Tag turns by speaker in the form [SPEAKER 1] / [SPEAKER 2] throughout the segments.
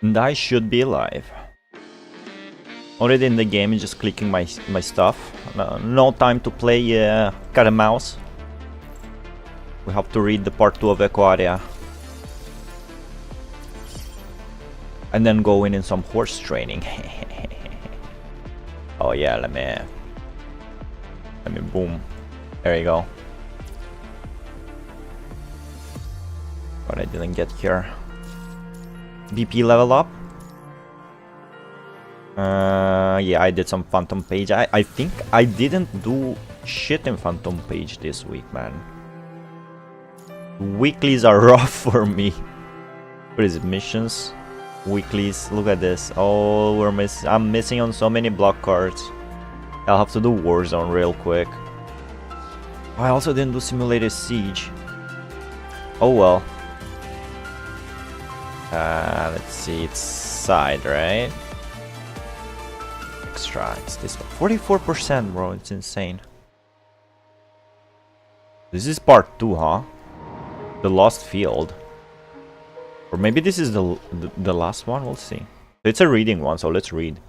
[SPEAKER 1] And I should be alive. Already in the game, just clicking my stuff. No time to play cat and mouse. We have to read the part 2 of Echo Area. And then go in some horse training. Oh yeah, let me boom. There you go. But I didn't get here. BP level up. Yeah, I did some Phantom Page. I think I didn't do shit in Phantom Page this week, man. Weeklies are rough for me. What is it? Missions? Weeklies. Look at this. Oh, I'm missing on so many block cards. I'll have to do Warzone real quick. I also didn't do Simulated Siege. Oh well. Let's see. It's side, right? Extra. It's this one. 44%, bro. It's insane. This is part 2, huh? The Lost Field. Or maybe this is the last one. We'll see. It's a reading one, so let's read.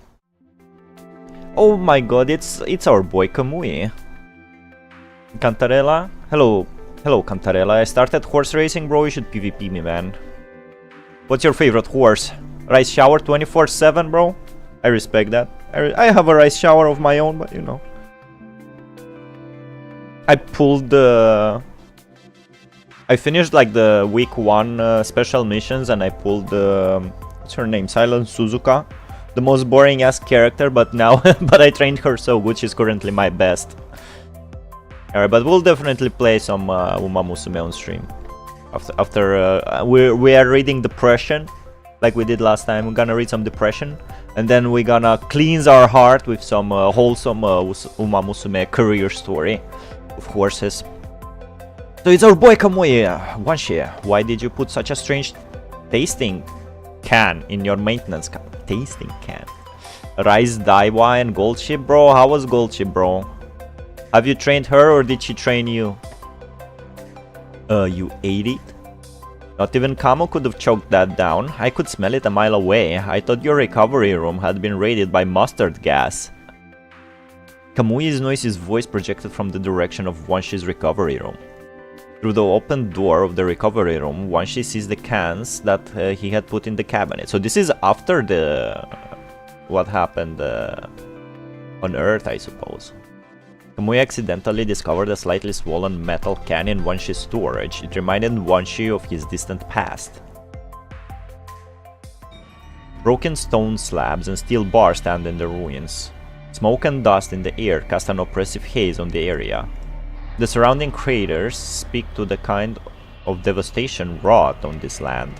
[SPEAKER 1] Oh my god, it's our boy Kamui. Cantarella. Hello, Cantarella. I started horse racing, bro. You should PvP me, man. What's your favorite horse? Rice shower 24/7, bro. I respect that. I have a rice shower of my own, but you know. I pulled the. I finished like the week 1 special missions, and I pulled what's her name? Silent Suzuka, the most boring ass character, but now but I trained her so good. She's currently my best. Alright, but we'll definitely play some UMAMUSUME on stream. After we are reading Depression, like we did last time. We're gonna read some Depression, and then we're gonna cleanse our heart with some wholesome UMAMUSUME career story of horses. So it's our boy Kamui. Wanshi, why did you put such a strange tasting can in your maintenance can? Tasting can. Rice Daiwa and Gold Ship, bro. How was Gold Ship, bro? Have you trained her or did she train you? You ate it? Not even Kamo could have choked that down. I could smell it a mile away. I thought your recovery room had been raided by mustard gas. Kamui's noisy voice projected from the direction of Wanshi's recovery room. Through the open door of the recovery room, Wanshi sees the cans that he had put in the cabinet. So this is after the... what happened on Earth, I suppose. Kamui accidentally discovered a slightly swollen metal can in Wanshi's storage. It reminded Wanshi of his distant past. Broken stone slabs and steel bars stand in the ruins. Smoke and dust in the air cast an oppressive haze on the area. The surrounding craters speak to the kind of devastation wrought on this land.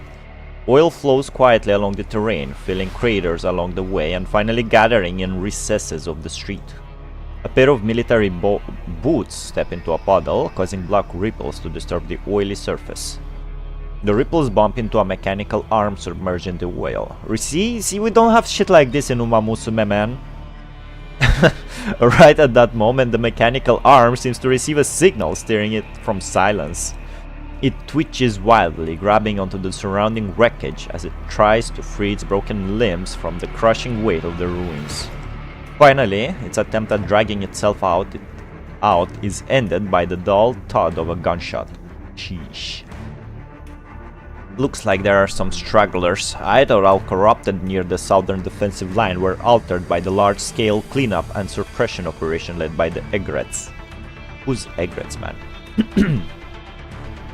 [SPEAKER 1] Oil flows quietly along the terrain, filling craters along the way and finally gathering in recesses of the street. A pair of military boots step into a puddle, causing black ripples to disturb the oily surface. The ripples bump into a mechanical arm submerged in the oil. See, we don't have shit like this in UMAMUSUME, man. Right at that moment, the mechanical arm seems to receive a signal, steering it from silence. It twitches wildly, grabbing onto the surrounding wreckage as it tries to free its broken limbs from the crushing weight of the ruins. Finally, its attempt at dragging itself out is ended by the dull thud of a gunshot. Sheesh. Looks like there are some stragglers, either all corrupted near the southern defensive line were altered by the large-scale cleanup and suppression operation led by the Egrets. Who's Egrets, man?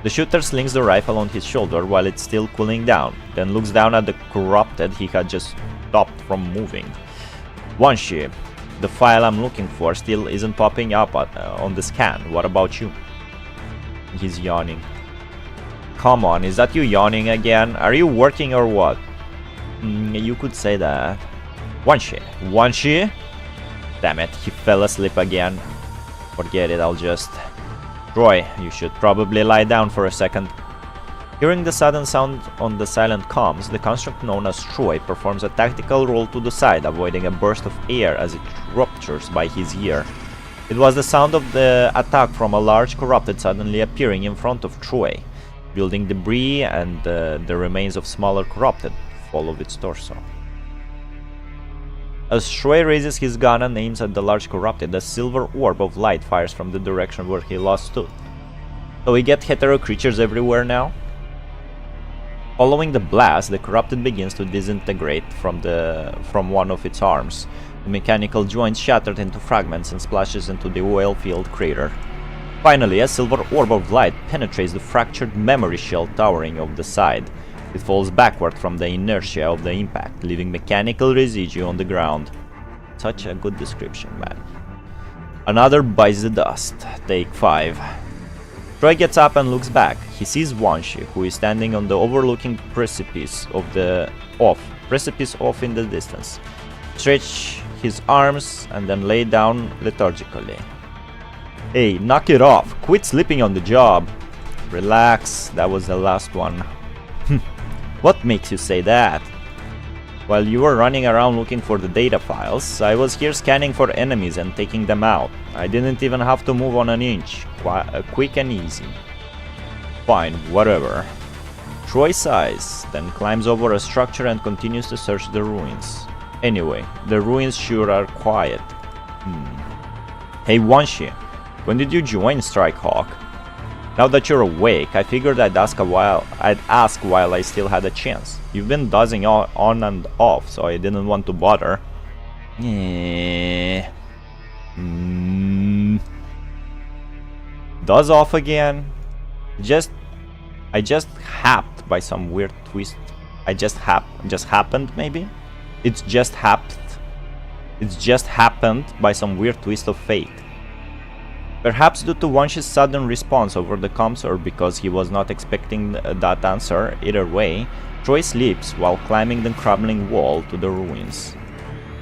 [SPEAKER 1] The shooter slings the rifle on his shoulder while it's still cooling down, then looks down at the corrupted he had just stopped from moving. Wanshi, the file I'm looking for still isn't popping up on the scan. What about you? He's yawning. Come on, is that you yawning again? Are you working or what? You could say that. Wanshi? Damn it, he fell asleep again. Forget it, I'll just... Troy, you should probably lie down for a second. Hearing the sudden sound on the silent comms, the construct known as Troy performs a tactical roll to the side, avoiding a burst of air as it ruptures by his ear. It was the sound of the attack from a large corrupted suddenly appearing in front of Troy. Building debris and the remains of smaller corrupted fall of its torso. As Shroi raises his gun and aims at the large corrupted, a silver orb of light fires from the direction where he last stood. So we get hetero creatures everywhere now. Following the blast, the corrupted begins to disintegrate from one of its arms. The mechanical joint shattered into fragments and splashes into the oil-filled crater. Finally, a silver orb of light penetrates the fractured memory shell towering over the side. It falls backward from the inertia of the impact, leaving mechanical residue on the ground. Such a good description, man. Another bites the dust. Take 5. Troy gets up and looks back. He sees Wanshi, who is standing on the overlooking precipice off in the distance. Stretch his arms and then lay down lethargically. Hey, knock it off! Quit sleeping on the job! Relax, that was the last one. What makes you say that? While you were running around looking for the data files, I was here scanning for enemies and taking them out. I didn't even have to move on an inch. Quick and easy. Fine, whatever. Troy sighs, then climbs over a structure and continues to search the ruins. Anyway, the ruins sure are quiet. Hey Wanshi, when did you join Strikehawk? Now that you're awake, I figured I'd ask while I still had a chance. You've been dozing on and off, so I didn't want to bother. Does off again? I just happened by some weird twist. Just happened maybe? It's just happened by some weird twist of fate. Perhaps due to Wanshi's sudden response over the comms or because he was not expecting that answer, either way, Troy sleeps while climbing the crumbling wall to the ruins.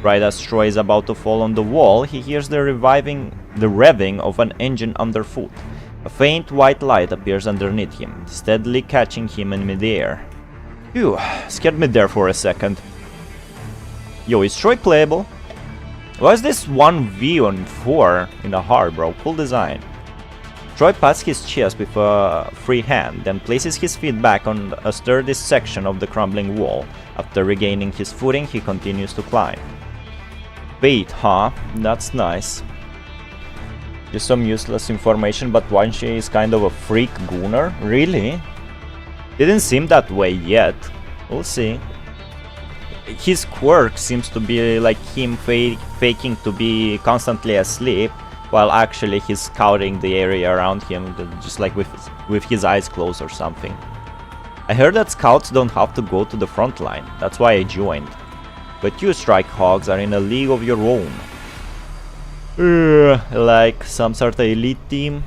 [SPEAKER 1] Right as Troy is about to fall on the wall, he hears the revving of an engine underfoot. A faint white light appears underneath him, steadily catching him in midair. Phew, scared me there for a second. Yo, is Troy playable? What's this 1v on 4 in a hard, bro? Cool design. Troy pats his chest with a free hand, then places his feet back on a sturdy section of the crumbling wall. After regaining his footing, he continues to climb. Bait, huh? That's nice. Just some useless information, but Wanshi is kind of a freak gooner? Really? Didn't seem that way yet. We'll see. His quirk seems to be like him faking to be constantly asleep, while actually he's scouting the area around him, just like with his eyes closed or something. I heard that scouts don't have to go to the front line, that's why I joined. But you Strikehogs are in a league of your own. Like some sort of elite team?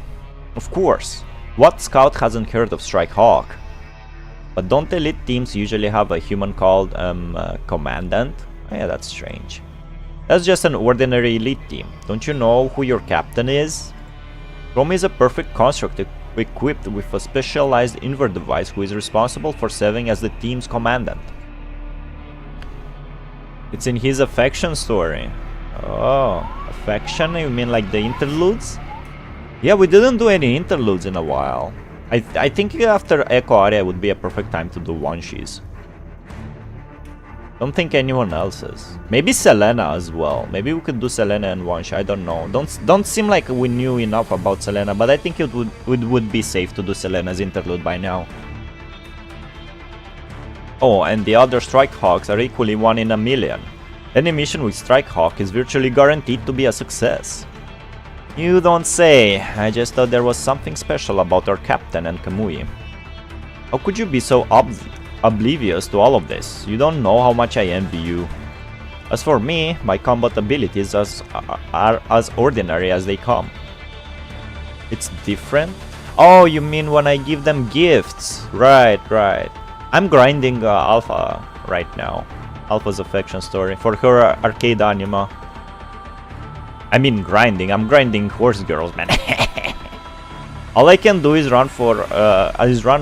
[SPEAKER 1] Of course. What scout hasn't heard of Strikehawk? But don't elite teams usually have a human called, commandant? Oh, yeah, that's strange. That's just an ordinary elite team. Don't you know who your captain is? Chrome is a perfect construct equipped with a specialized invert device who is responsible for serving as the team's commandant. It's in his affection story. Oh, affection? You mean like the interludes? Yeah, we didn't do any interludes in a while. I think after Echo Area would be a perfect time to do one-shees. Don't think anyone else's. Maybe Selena as well. Maybe we could do Selena and one-shot. I don't know. Don't seem like we knew enough about Selena, but I think it would be safe to do Selena's interlude by now. Oh, and the other Strikehawks are equally 1 in a million. Any mission with Strikehawk is virtually guaranteed to be a success. You don't say. I just thought there was something special about our captain and Kamui. How could you be so oblivious to all of this? You don't know how much I envy you. As for me, my combat abilities are as ordinary as they come. It's different? Oh, you mean when I give them gifts? Right. I'm grinding Alpha right now. Alpha's affection story for her arcade anima. I mean grinding. I'm grinding horse girls, man. All I can do is run fast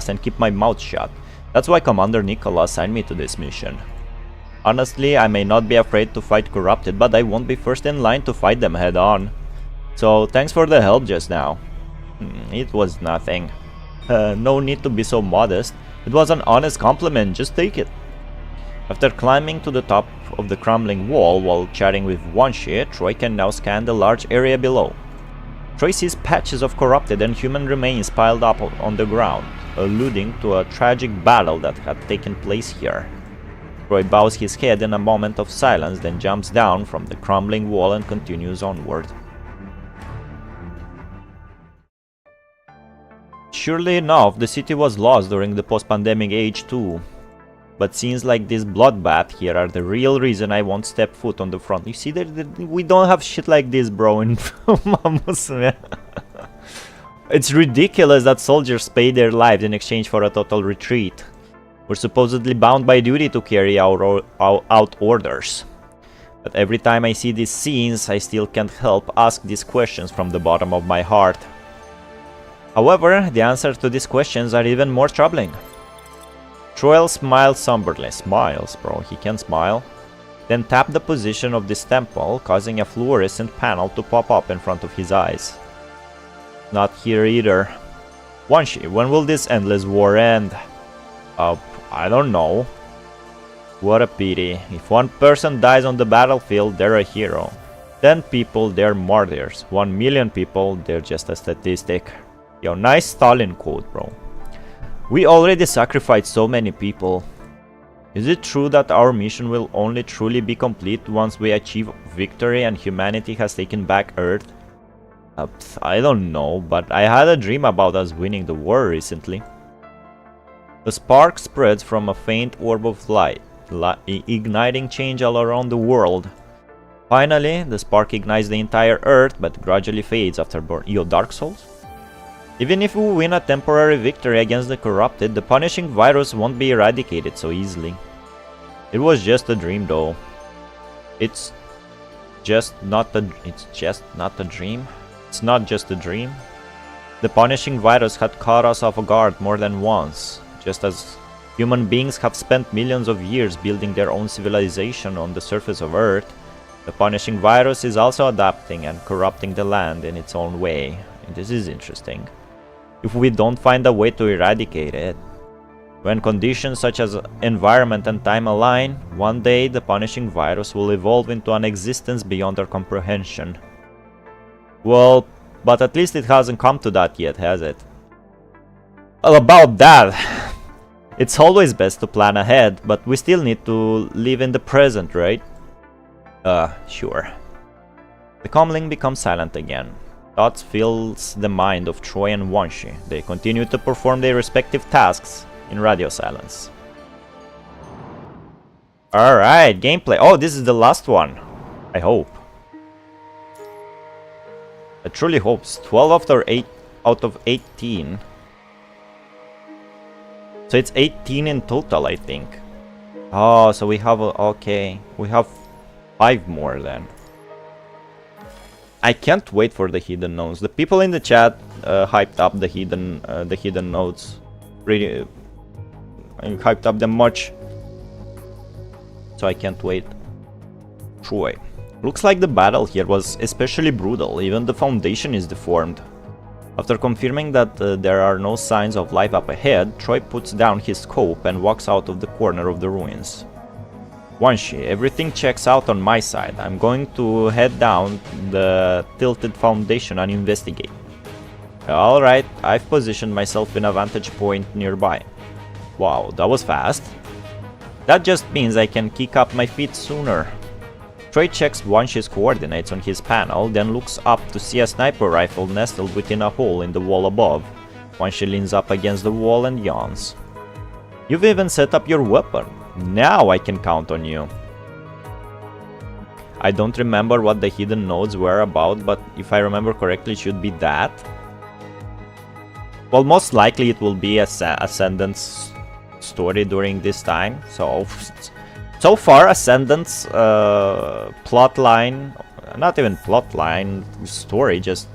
[SPEAKER 1] and keep my mouth shut. That's why Commander Nicola assigned me to this mission. Honestly, I may not be afraid to fight corrupted, but I won't be first in line to fight them head on. So thanks for the help just now. It was nothing. No need to be so modest. It was an honest compliment, just take it. After climbing to the top of the crumbling wall while chatting with Wanshi, Troy can now scan the large area below. Troy sees patches of corrupted and human remains piled up on the ground, alluding to a tragic battle that had taken place here. Troy bows his head in a moment of silence, then jumps down from the crumbling wall and continues onward. Surely enough, the city was lost during the post-pandemic age too. But scenes like this bloodbath here are the real reason I won't step foot on the front. You see, we don't have shit like this, bro, in UMAMUSUME. It's ridiculous that soldiers pay their lives in exchange for a total retreat. We're supposedly bound by duty to carry out orders. But every time I see these scenes, I still can't help ask these questions from the bottom of my heart. However, the answers to these questions are even more troubling. Troy smiles somberly. Smiles, bro, he can smile. Then tap the position of this temple, causing a fluorescent panel to pop up in front of his eyes. Not here either. Wanshi, when will this endless war end? I don't know. What a pity. If one person dies on the battlefield, they're a hero. 10 people, they're martyrs. 1 million people, they're just a statistic. Yo, nice Stalin quote, bro. We already sacrificed so many people. Is it true that our mission will only truly be complete once we achieve victory and humanity has taken back Earth? I don't know, but I had a dream about us winning the war recently. The spark spreads from a faint orb of light, igniting change all around the world. Finally, the spark ignites the entire Earth, but gradually fades after burn. Yo, Dark Souls? Even if we win a temporary victory against the corrupted, the punishing virus won't be eradicated so easily. It was just a dream though. It's just not a dream. It's not just a dream. The punishing virus had caught us off guard more than once, just as human beings have spent millions of years building their own civilization on the surface of Earth. The punishing virus is also adapting and corrupting the land in its own way. And this is interesting. If we don't find a way to eradicate it, when conditions such as environment and time align, one day the punishing virus will evolve into an existence beyond our comprehension. Well, but at least it hasn't come to that yet, has it? Well, about that, it's always best to plan ahead, but we still need to live in the present, right? Sure. The comlink becomes silent again. Thoughts fills the mind of Troy and Wanshi. They continue to perform their respective tasks in radio silence. Alright, gameplay. Oh, this is the last one. I hope. I truly hope. 12 out of 18. So it's 18 in total, I think. Oh, so we have okay. We have 5 more then. I can't wait for the hidden nodes. The people in the chat hyped up the hidden nodes. Really, I hyped up them much. So I can't wait. Troy. Looks like the battle here was especially brutal. Even the foundation is deformed. After confirming that there are no signs of life up ahead, Troy puts down his scope and walks out of the corner of the ruins. Wanshi, everything checks out on my side. I'm going to head down the tilted foundation and investigate. Alright, I've positioned myself in a vantage point nearby. Wow, that was fast. That just means I can kick up my feet sooner. Troy checks Wanshi's coordinates on his panel, then looks up to see a sniper rifle nestled within a hole in the wall above. Wanshi leans up against the wall and yawns. You've even set up your weapon. Now I can count on you. I don't remember what the hidden nodes were about, but if I remember correctly, it should be that. Well, most likely it will be a Ascendant's story during this time. So far, Ascendant's plotline, not even plotline, story, just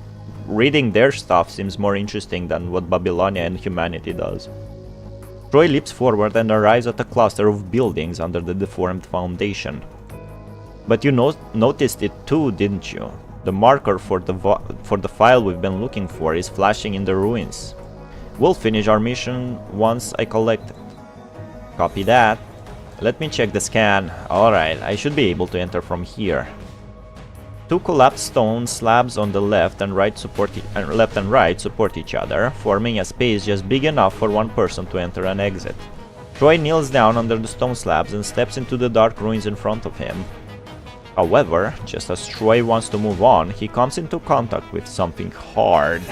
[SPEAKER 1] reading their stuff seems more interesting than what Babylonia and humanity does. Troy leaps forward and arrives at a cluster of buildings under the deformed foundation. But you noticed it too, didn't you? The marker for the file we've been looking for is flashing in the ruins. We'll finish our mission once I collect it. Copy that. Let me check the scan. Alright, I should be able to enter from here. 2 collapsed stone slabs on the left and right support each other, forming a space just big enough for one person to enter and exit. Troy kneels down under the stone slabs and steps into the dark ruins in front of him. However, just as Troy wants to move on, he comes into contact with something hard.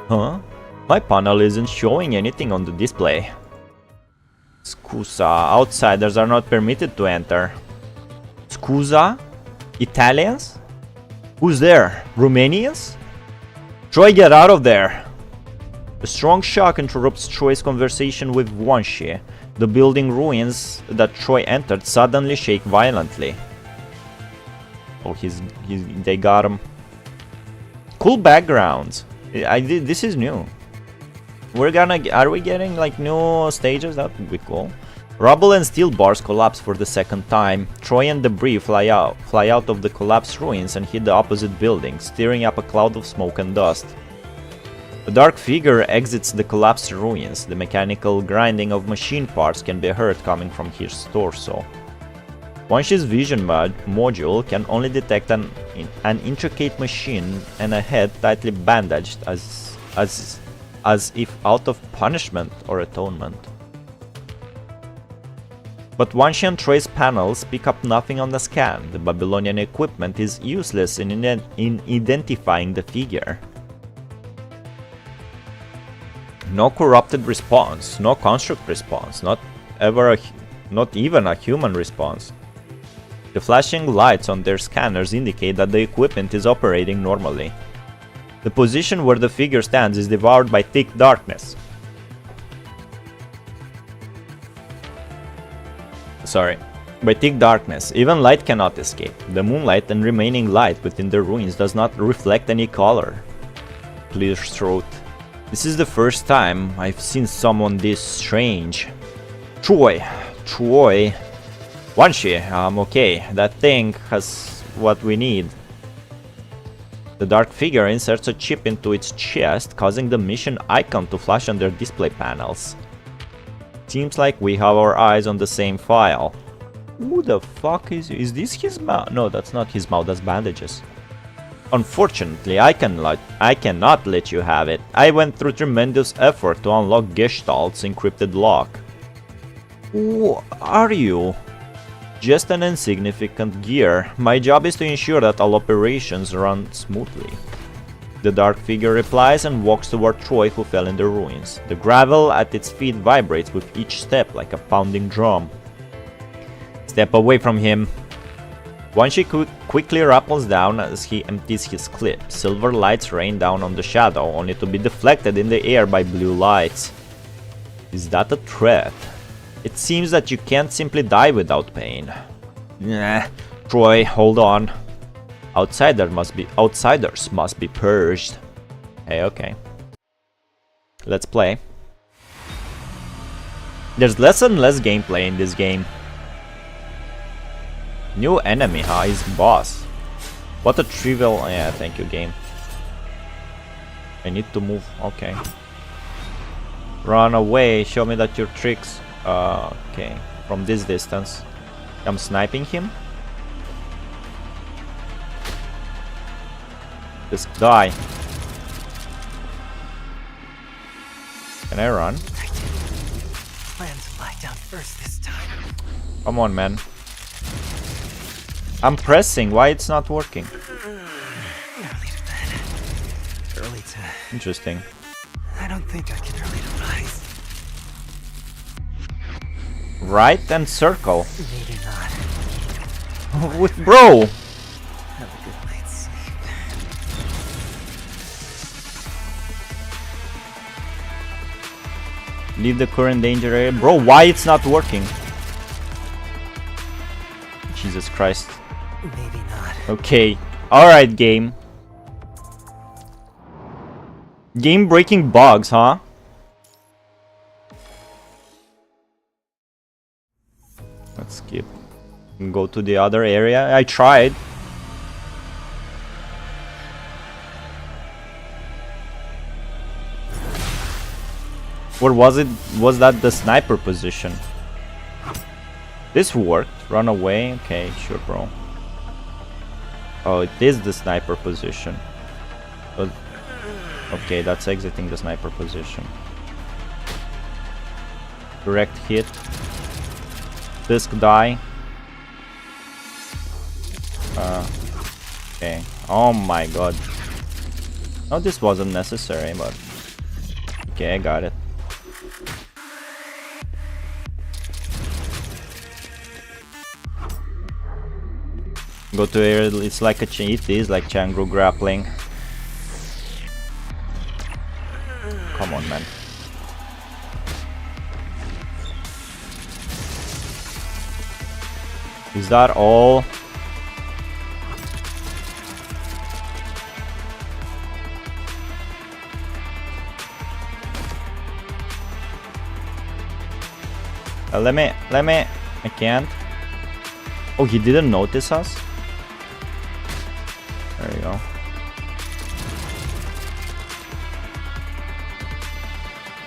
[SPEAKER 1] Huh? My panel isn't showing anything on the display. Scusa, outsiders are not permitted to enter. Scusa? Italians? Who's there? Romanians? Troy, get out of there! A strong shock interrupts Troy's conversation with Wanshi. The building ruins that Troy entered suddenly shake violently. Oh, they got him. Cool backgrounds. This is new. Are we getting like new stages? That would be cool. Rubble and steel bars collapse for the second time. Troy and debris fly out of the collapsed ruins and hit the opposite building, stirring up a cloud of smoke and dust. A dark figure exits the collapsed ruins. The mechanical grinding of machine parts can be heard coming from his torso. Wanshi's vision module can only detect an intricate machine and a head tightly bandaged as if out of punishment or atonement. But Wanshi and Troy's panels pick up nothing on the scan. The Babylonian equipment is useless in identifying the figure. No corrupted response, no construct response, not even a human response. The flashing lights on their scanners indicate that the equipment is operating normally. The position where the figure stands is devoured by thick darkness. By thick darkness. Even light cannot escape. The moonlight and remaining light within the ruins does not reflect any color. Clear throat. This is the first time I've seen someone this strange. Troy. Wanshi, I'm okay. That thing has what we need. The dark figure inserts a chip into its chest, causing the mission icon to flash on their display panels. Seems like we have our eyes on the same file. Who the fuck is this his mouth? No, that's not his mouth, that's bandages. Unfortunately, I cannot let you have it. I went through tremendous effort to unlock Gestalt's encrypted lock. Who are you? Just an insignificant gear. My job is to ensure that all operations run smoothly. The dark figure replies and walks toward Troy, who fell in the ruins. The gravel at its feet vibrates with each step like a pounding drum. Step away from him. Wanshi quickly rappels down as he empties his clip. Silver lights rain down on the shadow, only to be deflected in the air by blue lights. Is that a threat? It seems that you can't simply die without pain. Nah. Troy, hold on. Outsiders must be purged. Hey, okay. Let's play. There's less and less gameplay in this game. New enemy, huh? He's boss. What a trivial... Yeah, thank you, game. I need to move. Okay. Run away. Show me that your tricks... okay. From this distance. I'm sniping him. Just die. Can I run?
[SPEAKER 2] Plan to lie down first this time.
[SPEAKER 1] Come on, man. I'm pressing. Why it's not working?
[SPEAKER 2] Early to bed. Early to...
[SPEAKER 1] Interesting.
[SPEAKER 2] I don't think I can early to rise.
[SPEAKER 1] Right and circle.
[SPEAKER 2] Maybe not.
[SPEAKER 1] With bro.
[SPEAKER 2] Have a good night's sleep.
[SPEAKER 1] Leave the current danger area. Bro, why it's not working? Jesus Christ.
[SPEAKER 2] Maybe not.
[SPEAKER 1] Okay. Alright, game. Game breaking bugs, huh? Let's skip. Go to the other area. I tried. Or was it? Was that the sniper position? This worked. Run away. Okay, sure, bro. Oh, it is the sniper position. But okay, that's exiting the sniper position. Direct hit. Disc die. Okay. Oh my god. No, this wasn't necessary, but okay, I got it. Go to air. It's like it is like Changru grappling. Come on, man. Is that all? Let me, I can't. Oh, he didn't notice us? There you go.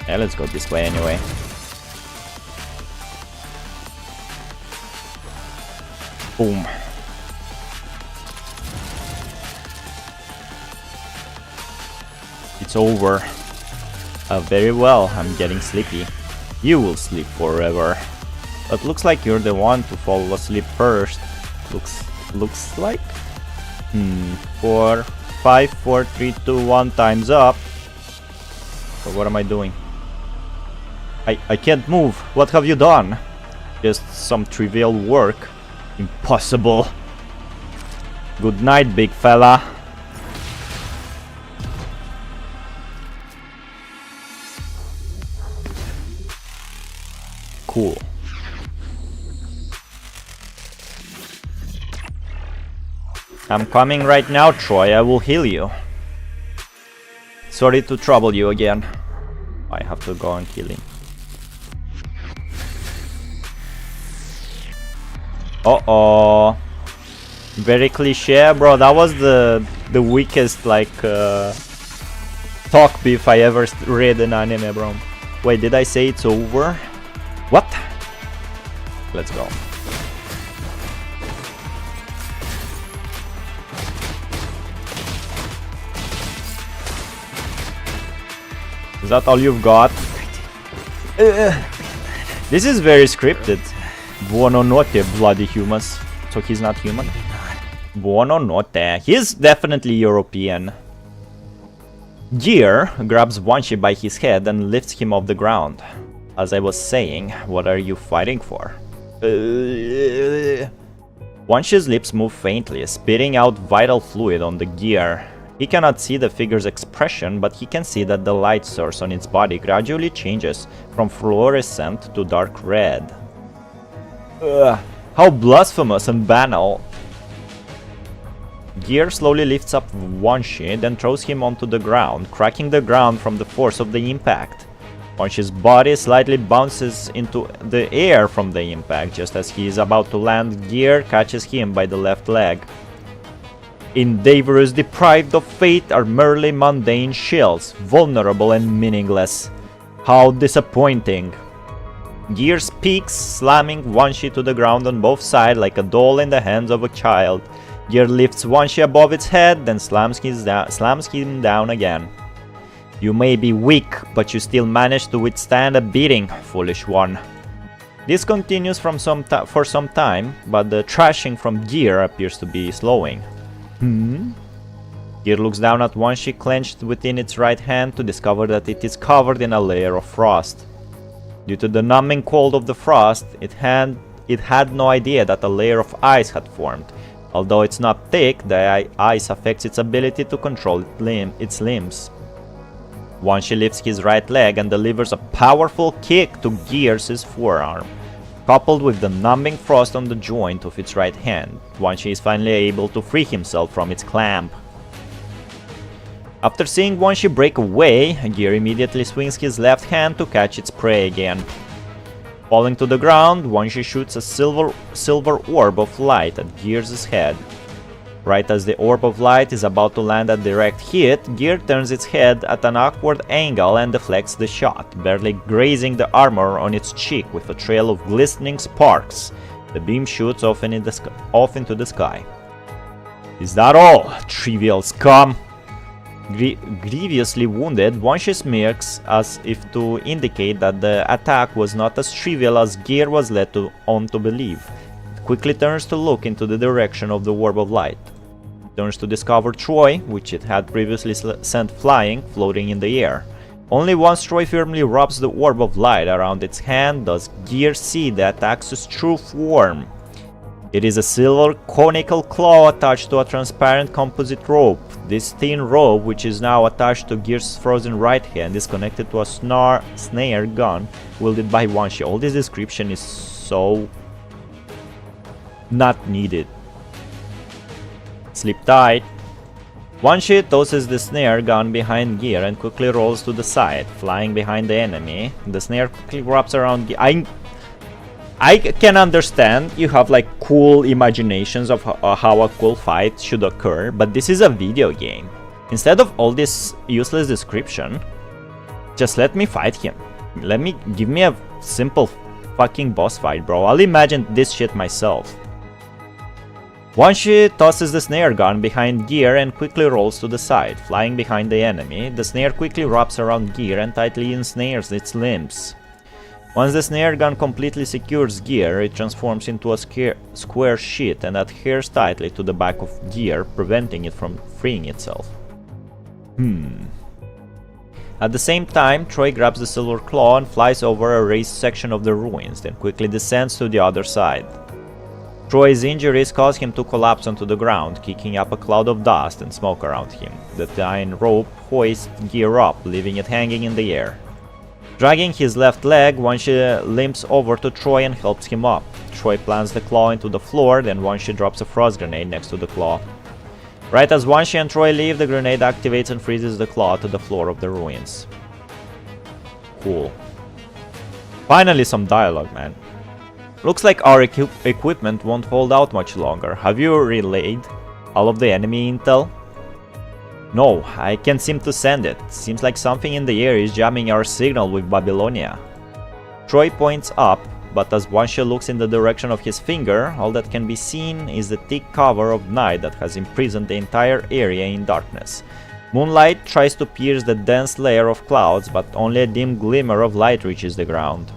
[SPEAKER 1] Yeah, let's go this way anyway. Boom. It's over. Very well, I'm getting sleepy. You will sleep forever. But looks like you're the one to fall asleep first. Looks like. 4, 5, 4, 3, 2, 1, time's up. So what am I doing? I can't move. What have you done? Just some trivial work. Impossible. Good night, big fella. Cool. I'm coming right now, Troy. I will heal you. Sorry to trouble you again. I have to go and kill him. Uh-oh. Very cliche, bro. That was the weakest, like, talk beef I ever read in anime, bro. Wait, did I say it's over? What? Let's go. Is that all you've got? This is very scripted. Buonanotte, bloody humans. So he's not human? Buonanotte. He's definitely European. Gear grabs Wanshi by his head and lifts him off the ground. As I was saying, what are you fighting for? Wanshi's lips move faintly, spitting out vital fluid on the gear. He cannot see the figure's expression, but he can see that the light source on its body gradually changes from fluorescent to dark red. How blasphemous and banal. Gear slowly lifts up Wanshi, then throws him onto the ground, cracking the ground from the force of the impact. Wanshi's body slightly bounces into the air from the impact. Just as he is about to land, Gear catches him by the left leg. Endeavors deprived of fate are merely mundane shells, vulnerable and meaningless. How disappointing. Gear speaks, slamming Wanshi to the ground on both sides like a doll in the hands of a child. Gear lifts Wanshi above its head, then slams him down again. You may be weak, but you still manage to withstand a beating, foolish one. This continues for some time, but the thrashing from Gear appears to be slowing. Gear looks down at Wanshi clenched within its right hand to discover that it is covered in a layer of frost. Due to the numbing cold of the frost, it had no idea that a layer of ice had formed. Although it's not thick, the ice affects its ability to control its limbs. Wanshi lifts his right leg and delivers a powerful kick to Gears' forearm. Coupled with the numbing frost on the joint of its right hand, Wanshi is finally able to free himself from its clamp. After seeing Wanshi break away, Gear immediately swings his left hand to catch its prey again. Falling to the ground, Wanshi shoots a silver orb of light at Gears' head. Right as the orb of light is about to land a direct hit, Gear turns its head at an awkward angle and deflects the shot, barely grazing the armor on its cheek with a trail of glistening sparks. The beam shoots off into the sky. Is that all, trivial scum? Grievously wounded, Wanshi smirks as if to indicate that the attack was not as trivial as Gear was led on to believe. It quickly turns to look into the direction of the orb of light. It turns to discover Troy, which it had previously sent flying, floating in the air. Only once Troy firmly wraps the orb of light around its hand does Gear see the attack's true form. It is a silver conical claw attached to a transparent composite rope. This thin rope, which is now attached to Gear's frozen right hand, is connected to a snare gun wielded by Wanshi. All this description is so not needed. Sleep tight. Wanshi tosses the snare gun behind Gear and quickly rolls to the side, flying behind the enemy. The snare quickly wraps around Gear. I can understand you have like cool imaginations of how a cool fight should occur, but this is a video game. Instead of all this useless description, just let me fight him. Give me a simple fucking boss fight, bro. I'll imagine this shit myself. Wanshi tosses the snare gun behind Gear and quickly rolls to the side, flying behind the enemy. The snare quickly wraps around Gear and tightly ensnares its limbs. Once the snare gun completely secures Gear, it transforms into a square sheet and adheres tightly to the back of Gear, preventing it from freeing itself. At the same time, Troy grabs the silver claw and flies over a raised section of the ruins, then quickly descends to the other side. Troy's injuries cause him to collapse onto the ground, kicking up a cloud of dust and smoke around him. The thin rope hoists Gear up, leaving it hanging in the air. Dragging his left leg, Wanshi limps over to Troy and helps him up. Troy plants the claw into the floor, then Wanshi drops a frost grenade next to the claw. Right as Wanshi and Troy leave, the grenade activates and freezes the claw to the floor of the ruins. Cool. Finally some dialogue, man. Looks like our equipment won't hold out much longer. Have you relayed all of the enemy intel? No, I can't seem to send it. Seems like something in the air is jamming our signal with Babylonia. Troy points up, but as Wanshi looks in the direction of his finger, all that can be seen is the thick cover of night that has imprisoned the entire area in darkness. Moonlight tries to pierce the dense layer of clouds, but only a dim glimmer of light reaches the ground.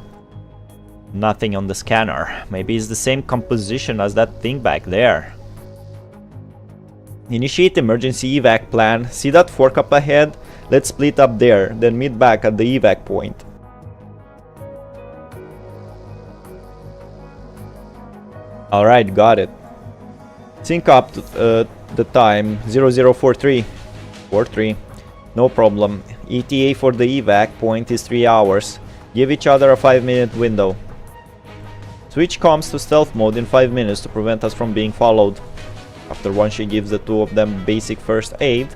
[SPEAKER 1] Nothing on the scanner. Maybe it's the same composition as that thing back there. Initiate emergency evac plan. See that fork up ahead? Let's split up there, then meet back at the evac point. Alright, got it. Sync up to the time 0043. 43. No problem. ETA for the evac point is 3 hours. Give each other a 5-minute window. Switch comms to stealth mode in 5 minutes to prevent us from being followed. After Wanshi gives the two of them basic first aid,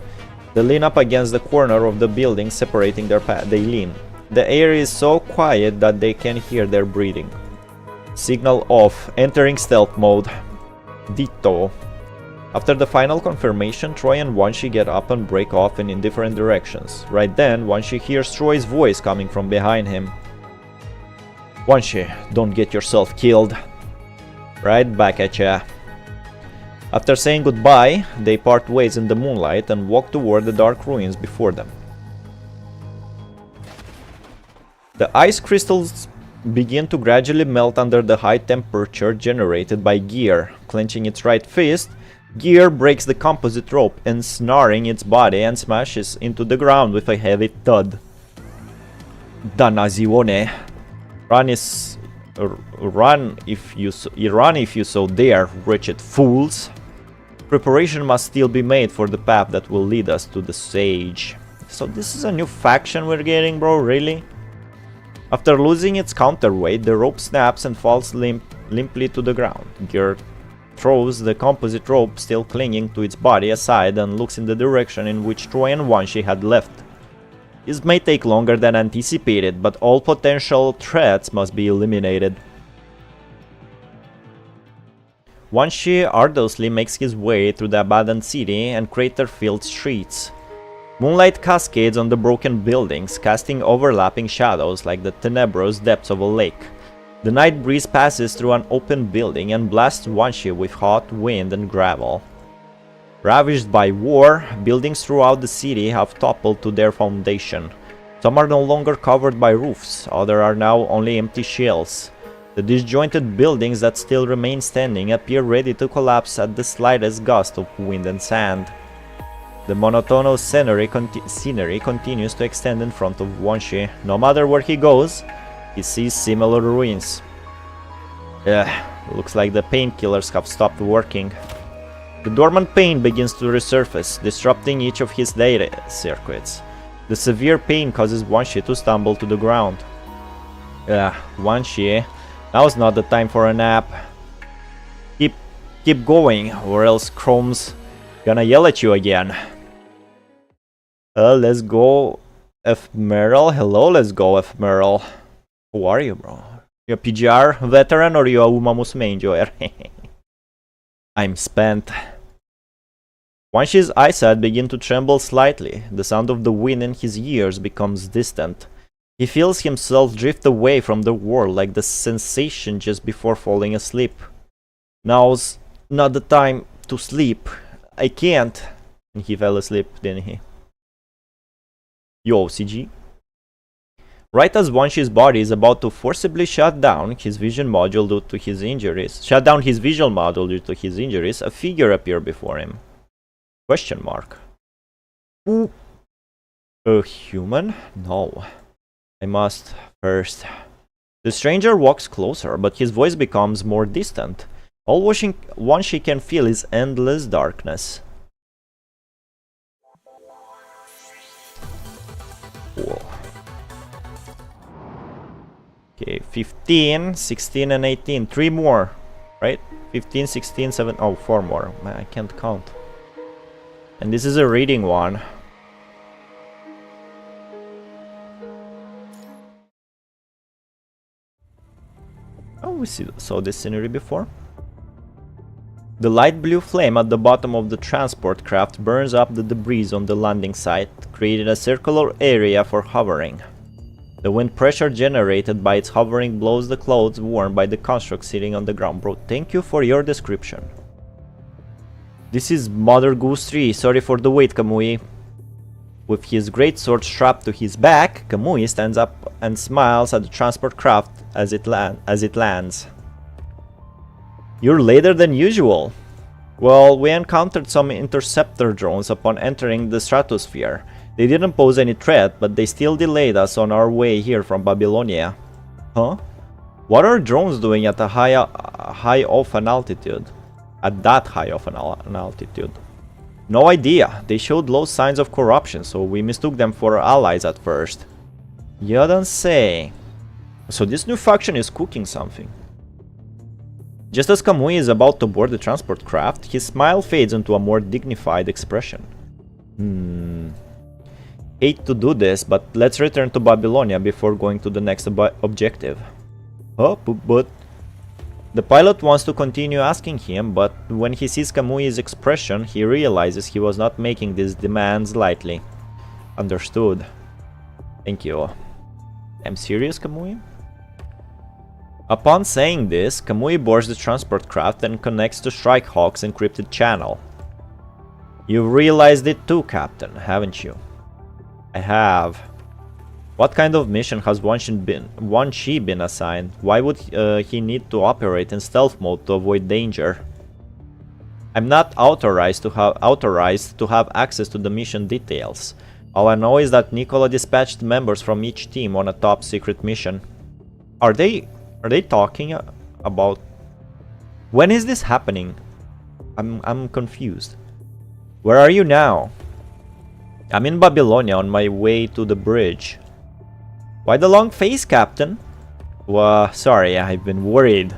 [SPEAKER 1] they lean up against the corner of the building, separating their path. They lean. The air is so quiet that they can hear their breathing. Signal off. Entering stealth mode. Ditto. After the final confirmation, Troy and Wanshi get up and break off in different directions. Right then, Wanshi hears Troy's voice coming from behind him. Wanshi, don't get yourself killed. Right back at ya. After saying goodbye, they part ways in the moonlight and walk toward the dark ruins before them. The ice crystals begin to gradually melt under the high temperature generated by Gear. Clenching its right fist, Gear breaks the composite rope, ensnaring its body and smashes into the ground with a heavy thud. Danazione. Run if you so dare, wretched fools. Preparation must still be made for the path that will lead us to the Sage. So this is a new faction we're getting, bro, really? After losing its counterweight, the rope snaps and falls limply to the ground. Gear throws the composite rope still clinging to its body aside and looks in the direction in which Troy and Wanshi had left. This may take longer than anticipated, but all potential threats must be eliminated. Wanshi arduously makes his way through the abandoned city and crater-filled streets. Moonlight cascades on the broken buildings, casting overlapping shadows like the tenebrous depths of a lake. The night breeze passes through an open building and blasts Wanshi with hot wind and gravel. Ravished by war, buildings throughout the city have toppled to their foundation. Some are no longer covered by roofs, others are now only empty shells. The disjointed buildings that still remain standing appear ready to collapse at the slightest gust of wind and sand. The monotonous scenery continues to extend in front of Wanshi. No matter where he goes, he sees similar ruins. Looks like the painkillers have stopped working. The dormant pain begins to resurface, disrupting each of his data circuits. The severe pain causes Wanshi to stumble to the ground. Wanshi, now's not the time for a nap. Keep going, or else Chrome's gonna yell at you again. Let's go, Ephemeral. Hello, let's go, Ephemeral. Who are you, bro? You a PGR veteran or you a UMAMUSUME enjoyer? I'm spent. Wanshi's eyesight begins to tremble slightly. The sound of the wind in his ears becomes distant. He feels himself drift away from the world like the sensation just before falling asleep. Now's not the time to sleep. I can't. And he fell asleep, didn't he? Yo, CG. Right as Wanshi's body is about to forcibly shut down his vision module due to his injuries, a figure appeared before him. Question mark. Ooh. A human? No. I must first. The stranger walks closer, but his voice becomes more distant. All Wanshi can feel is endless darkness. Cool. Okay, 15, 16 and 18. 3 more, right? 15, 16, 7. Oh, 4 more. Man, I can't count. And this is a reading one. Oh, we saw this scenery before. The light blue flame at the bottom of the transport craft burns up the debris on the landing site, creating a circular area for hovering. The wind pressure generated by its hovering blows the clothes worn by the construct sitting on the ground. Bro, thank you for your description. This is Mother Goose 3, sorry for the wait, Kamui. With his great sword strapped to his back, Kamui stands up and smiles at the transport craft as it lands. You're later than usual. Well, we encountered some interceptor drones upon entering the stratosphere. They didn't pose any threat, but they still delayed us on our way here from Babylonia. Huh? What are drones doing at a high of an altitude? At that high of an altitude? No idea. They showed low signs of corruption, so we mistook them for allies at first. You don't say. So this new faction is cooking something. Just as Kamui is about to board the transport craft, his smile fades into a more dignified expression. Hate to do this, but let's return to Babylonia before going to the next objective. Oh, but... The pilot wants to continue asking him, but when he sees Kamui's expression, he realizes he was not making these demands lightly. Understood. Thank you. I'm serious, Kamui? Upon saying this, Kamui boards the transport craft and connects to Strikehawk's encrypted channel. You've realized it too, Captain, haven't you? I have. What kind of mission has Wanshi been assigned? Why would he need to operate in stealth mode to avoid danger? I'm not authorized to have access to the mission details. All I know is that Nicola dispatched members from each team on a top secret mission. Are they talking about... When is this happening? I'm confused. Where are you now? I'm in Babylonia on my way to the bridge. Why the long face, Captain? Sorry, I've been worried.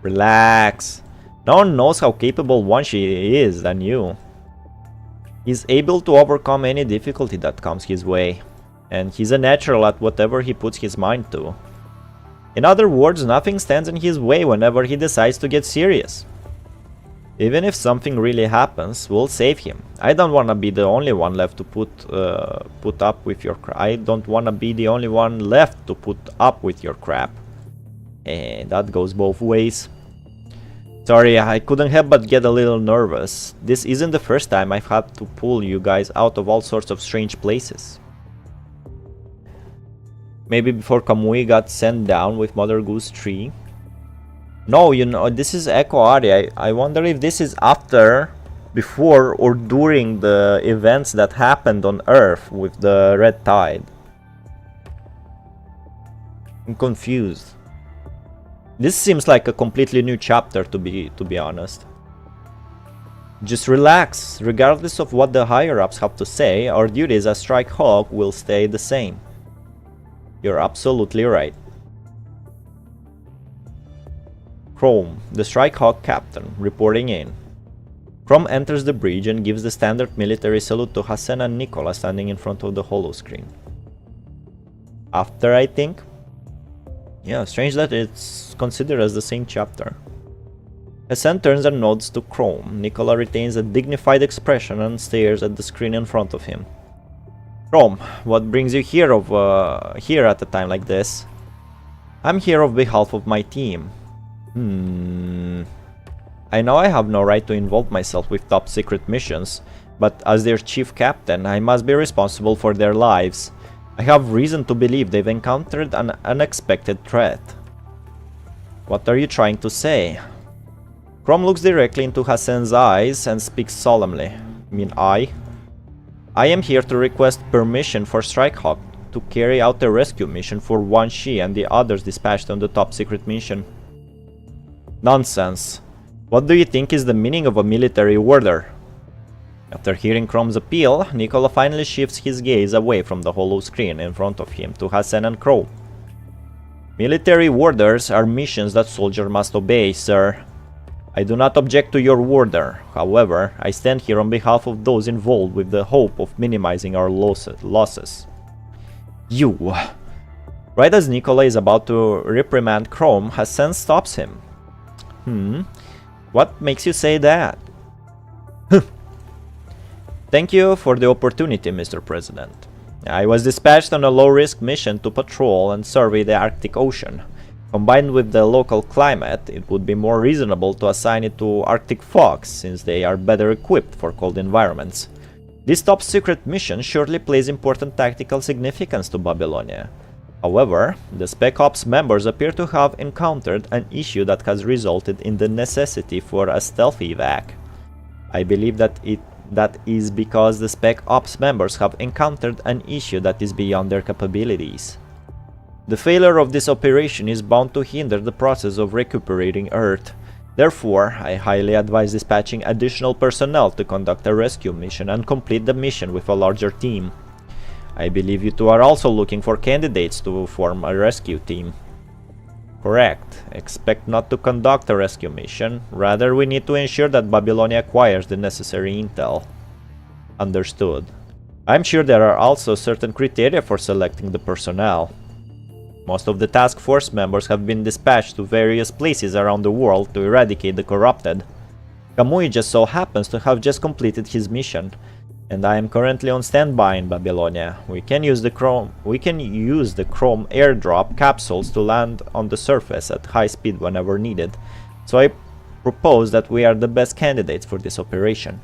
[SPEAKER 1] Relax. No one knows how capable Wanshi is than you. He's able to overcome any difficulty that comes his way. And he's a natural at whatever he puts his mind to. In other words, nothing stands in his way whenever he decides to get serious. Even if something really happens, we'll save him. I don't wanna be the only one left to put up with your crap. I don't wanna be the only one left to put up with your crap. And that goes both ways. Sorry, I couldn't help but get a little nervous. This isn't the first time I've had to pull you guys out of all sorts of strange places. Maybe before Kamui got sent down with Mother Goose Tree. No, you know, this is Echo Ari. I wonder if this is after, before, or during the events that happened on Earth with the Red Tide. I'm confused. This seems like a completely new chapter, to be honest. Just relax. Regardless of what the higher-ups have to say, our duties as Strike Hawk will stay the same. You're absolutely right. Chrome, the Strike Hawk captain, reporting in. Chrome enters the bridge and gives the standard military salute to Hassan and Nicola standing in front of the holoscreen. After, I think? Yeah, strange that it's considered as the same chapter. Hassan turns and nods to Chrome. Nicola retains a dignified expression and stares at the screen in front of him. Chrome, what brings you here at a time like this? I'm here on behalf of my team. I know I have no right to involve myself with top secret missions, but as their chief captain, I must be responsible for their lives. I have reason to believe they've encountered an unexpected threat. What are you trying to say? Chrome looks directly into Hassan's eyes and speaks solemnly. I am here to request permission for Strikehawk to carry out a rescue mission for Wan Shi and the others dispatched on the top secret mission. Nonsense. What do you think is the meaning of a military order? After hearing Chrome's appeal, Nicola finally shifts his gaze away from the hollow screen in front of him to Hassan and Chrome. Military orders are missions that soldiers must obey, sir. I do not object to your order. However, I stand here on behalf of those involved with the hope of minimizing our losses. You! Right as Nicola is about to reprimand Chrome, Hassan stops him. What makes you say that? Thank you for the opportunity, Mr. President. I was dispatched on a low-risk mission to patrol and survey the Arctic Ocean. Combined with the local climate, it would be more reasonable to assign it to Arctic Fox, since they are better equipped for cold environments. This top-secret mission surely plays important tactical significance to Babylonia. However, the Spec Ops members appear to have encountered an issue that has resulted in the necessity for a stealthy evac. I believe that is because the Spec Ops members have encountered an issue that is beyond their capabilities. The failure of this operation is bound to hinder the process of recuperating Earth. Therefore, I highly advise dispatching additional personnel to conduct a rescue mission and complete the mission with a larger team. I believe you two are also looking for candidates to form a rescue team. Correct. Expect not to conduct a rescue mission. Rather, we need to ensure that Babylonia acquires the necessary intel. Understood. I'm sure there are also certain criteria for selecting the personnel. Most of the task force members have been dispatched to various places around the world to eradicate the corrupted. Kamui just so happens to have just completed his mission, and I am currently on standby in Babylonia. We can use the Chrome airdrop capsules to land on the surface at high speed whenever needed, so I propose that we are the best candidates for this operation.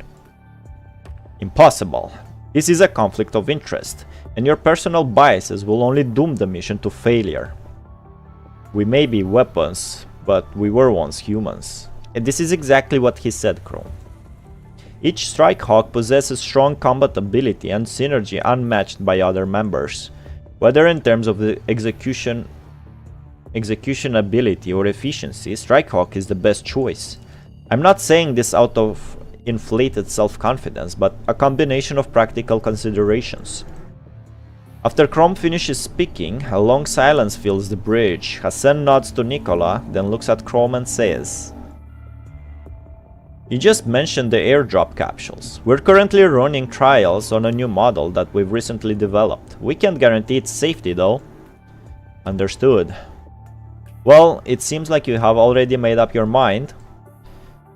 [SPEAKER 1] Impossible. This is a conflict of interest, and your personal biases will only doom the mission to failure. We may be weapons, but we were once humans. And this is exactly what he said, Chrome. Each Strikehawk possesses strong combat ability and synergy unmatched by other members. Whether in terms of the execution ability or efficiency, Strikehawk is the best choice. I'm not saying this out of inflated self-confidence, but a combination of practical considerations. After Chrome finishes speaking, a long silence fills the bridge. Hassan nods to Nicola, then looks at Chrome and says, "You just mentioned the airdrop capsules. We're currently running trials on a new model that we've recently developed. We can't guarantee its safety though." Understood. Well, it seems like you have already made up your mind.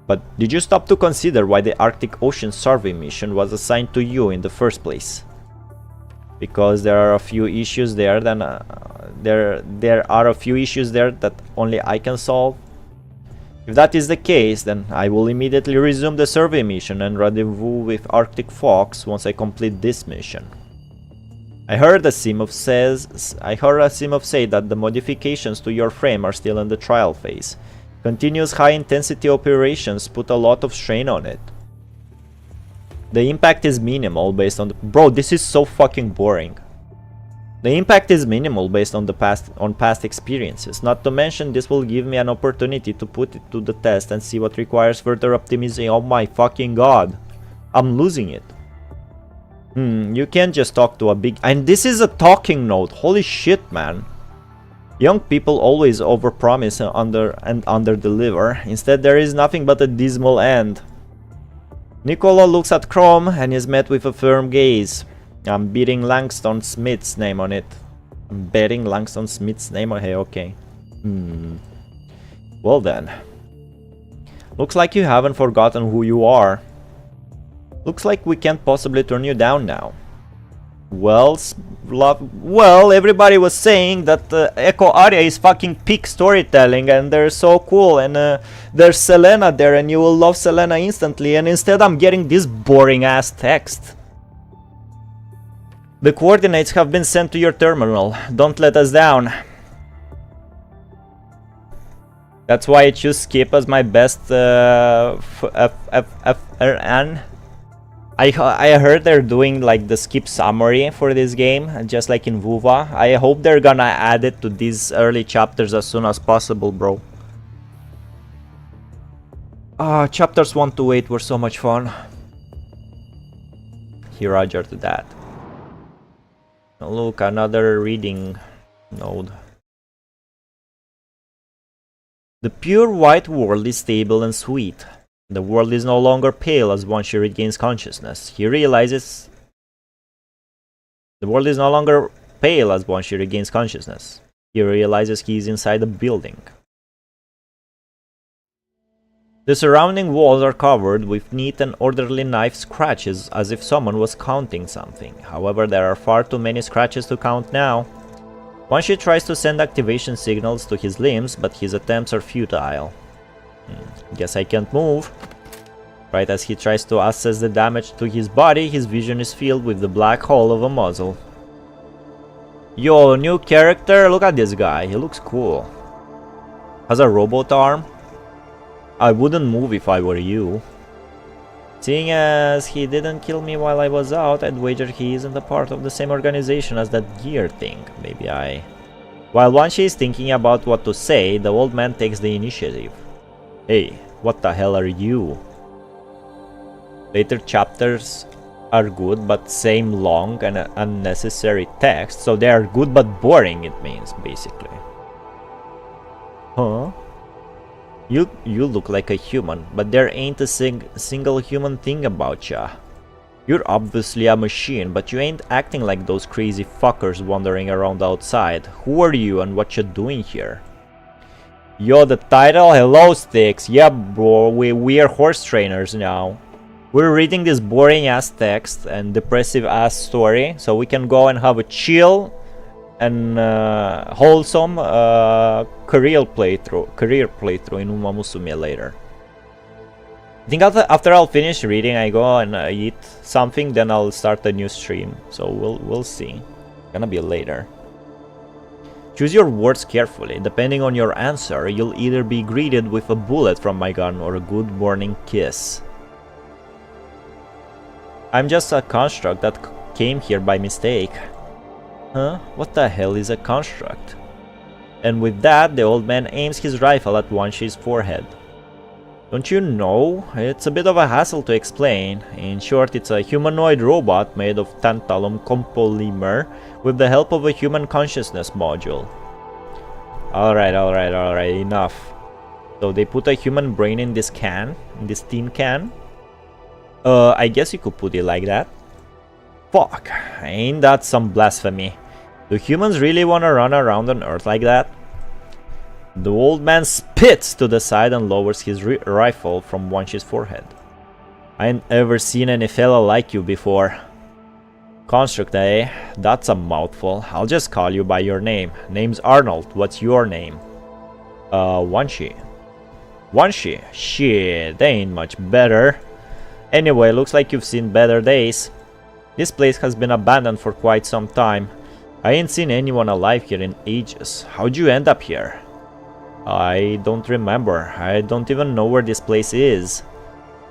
[SPEAKER 1] But did you stop to consider why the Arctic Ocean survey mission was assigned to you in the first place? Because there are a few issues there there are a few issues there that only I can solve. If that is the case, then I will immediately resume the survey mission and rendezvous with Arctic Fox once I complete this mission. I heard Asimov say that the modifications to your frame are still in the trial phase. Continuous high-intensity operations put a lot of strain on it. The impact is minimal based on the... Bro, this is so fucking boring. The impact is minimal based on past experiences. Not to mention, this will give me an opportunity to put it to the test and see what requires further optimization. Oh my fucking god. I'm losing it. You can't just talk to a big... And this is a talking note. Holy shit, man. Young people always overpromise and underdeliver. Instead, there is nothing but a dismal end. Nicola looks at Chrome and is met with a firm gaze. I'm betting Langston Smith's name on it. I'm betting Langston Smith's name on it. Hey, okay. Well then. Looks like you haven't forgotten who you are. Looks like we can't possibly turn you down now. Well, everybody was saying that Echo Aria is fucking peak storytelling and they're so cool, and there's Selena there and you will love Selena instantly, and instead I'm getting this boring ass text. The coordinates have been sent to your terminal. Don't let us down. That's why I choose skip as my best FFFRN. I heard they're doing like the skip summary for this game, just like in Vuva. I hope they're gonna add it to these early chapters as soon as possible, bro. Chapters 1 to 8 were so much fun. Here, Roger, to that. Oh, look, another reading node. The pure white world is stable and sweet. The world is no longer pale as once she regains consciousness. He realizes... The world is no longer pale as once she regains consciousness. He realizes he is inside a building. The surrounding walls are covered with neat and orderly knife scratches as if someone was counting something. However, there are far too many scratches to count now. Banshee tries to send activation signals to his limbs, but his attempts are futile. Guess I can't move. Right as he tries to assess the damage to his body, his vision is filled with the black hole of a muzzle. Yo, new character? Look at this guy, he looks cool. Has a robot arm? I wouldn't move if I were you. Seeing as he didn't kill me while I was out, I'd wager he isn't a part of the same organization as that gear thing. Maybe I... While Banshee is thinking about what to say, the old man takes the initiative. Hey, what the hell are you? Later chapters are good, but same long and unnecessary text, so they are good but boring, it means, basically. Huh? You look like a human, but there ain't a single human thing about ya. You're obviously a machine, but you ain't acting like those crazy fuckers wandering around outside. Who are you and what you doing here? Yo, the title? Hello, Sticks. Yeah, bro, we are horse trainers now. We're reading this boring ass text and depressive ass story, so we can go and have a chill and wholesome career playthrough in UMAMUSUME later. I think after I'll finish reading, I go and eat something, then I'll start a new stream. So we'll see. Gonna be later. Choose your words carefully. Depending on your answer, you'll either be greeted with a bullet from my gun or a good morning kiss. I'm just a construct that came here by mistake. Huh? What the hell is a construct? And with that, the old man aims his rifle at Wanshi's forehead. Don't you know? It's a bit of a hassle to explain. In short, it's a humanoid robot made of tantalum compolymer with the help of a human consciousness module. Alright, enough. So they put a human brain in this can, in this tin can. I guess you could put it like that. Fuck, ain't that some blasphemy? Do humans really want to run around on Earth like that? The old man spits to the side and lowers his rifle from Wanshi's forehead. I ain't ever seen any fella like you before. Construct, eh? That's a mouthful. I'll just call you by your name. Name's Arnold. What's your name? Wanshi. Wanshi? Shit, they ain't much better. Anyway, looks like you've seen better days. This place has been abandoned for quite some time. I ain't seen anyone alive here in ages. How'd you end up here? I don't remember. I don't even know where this place is.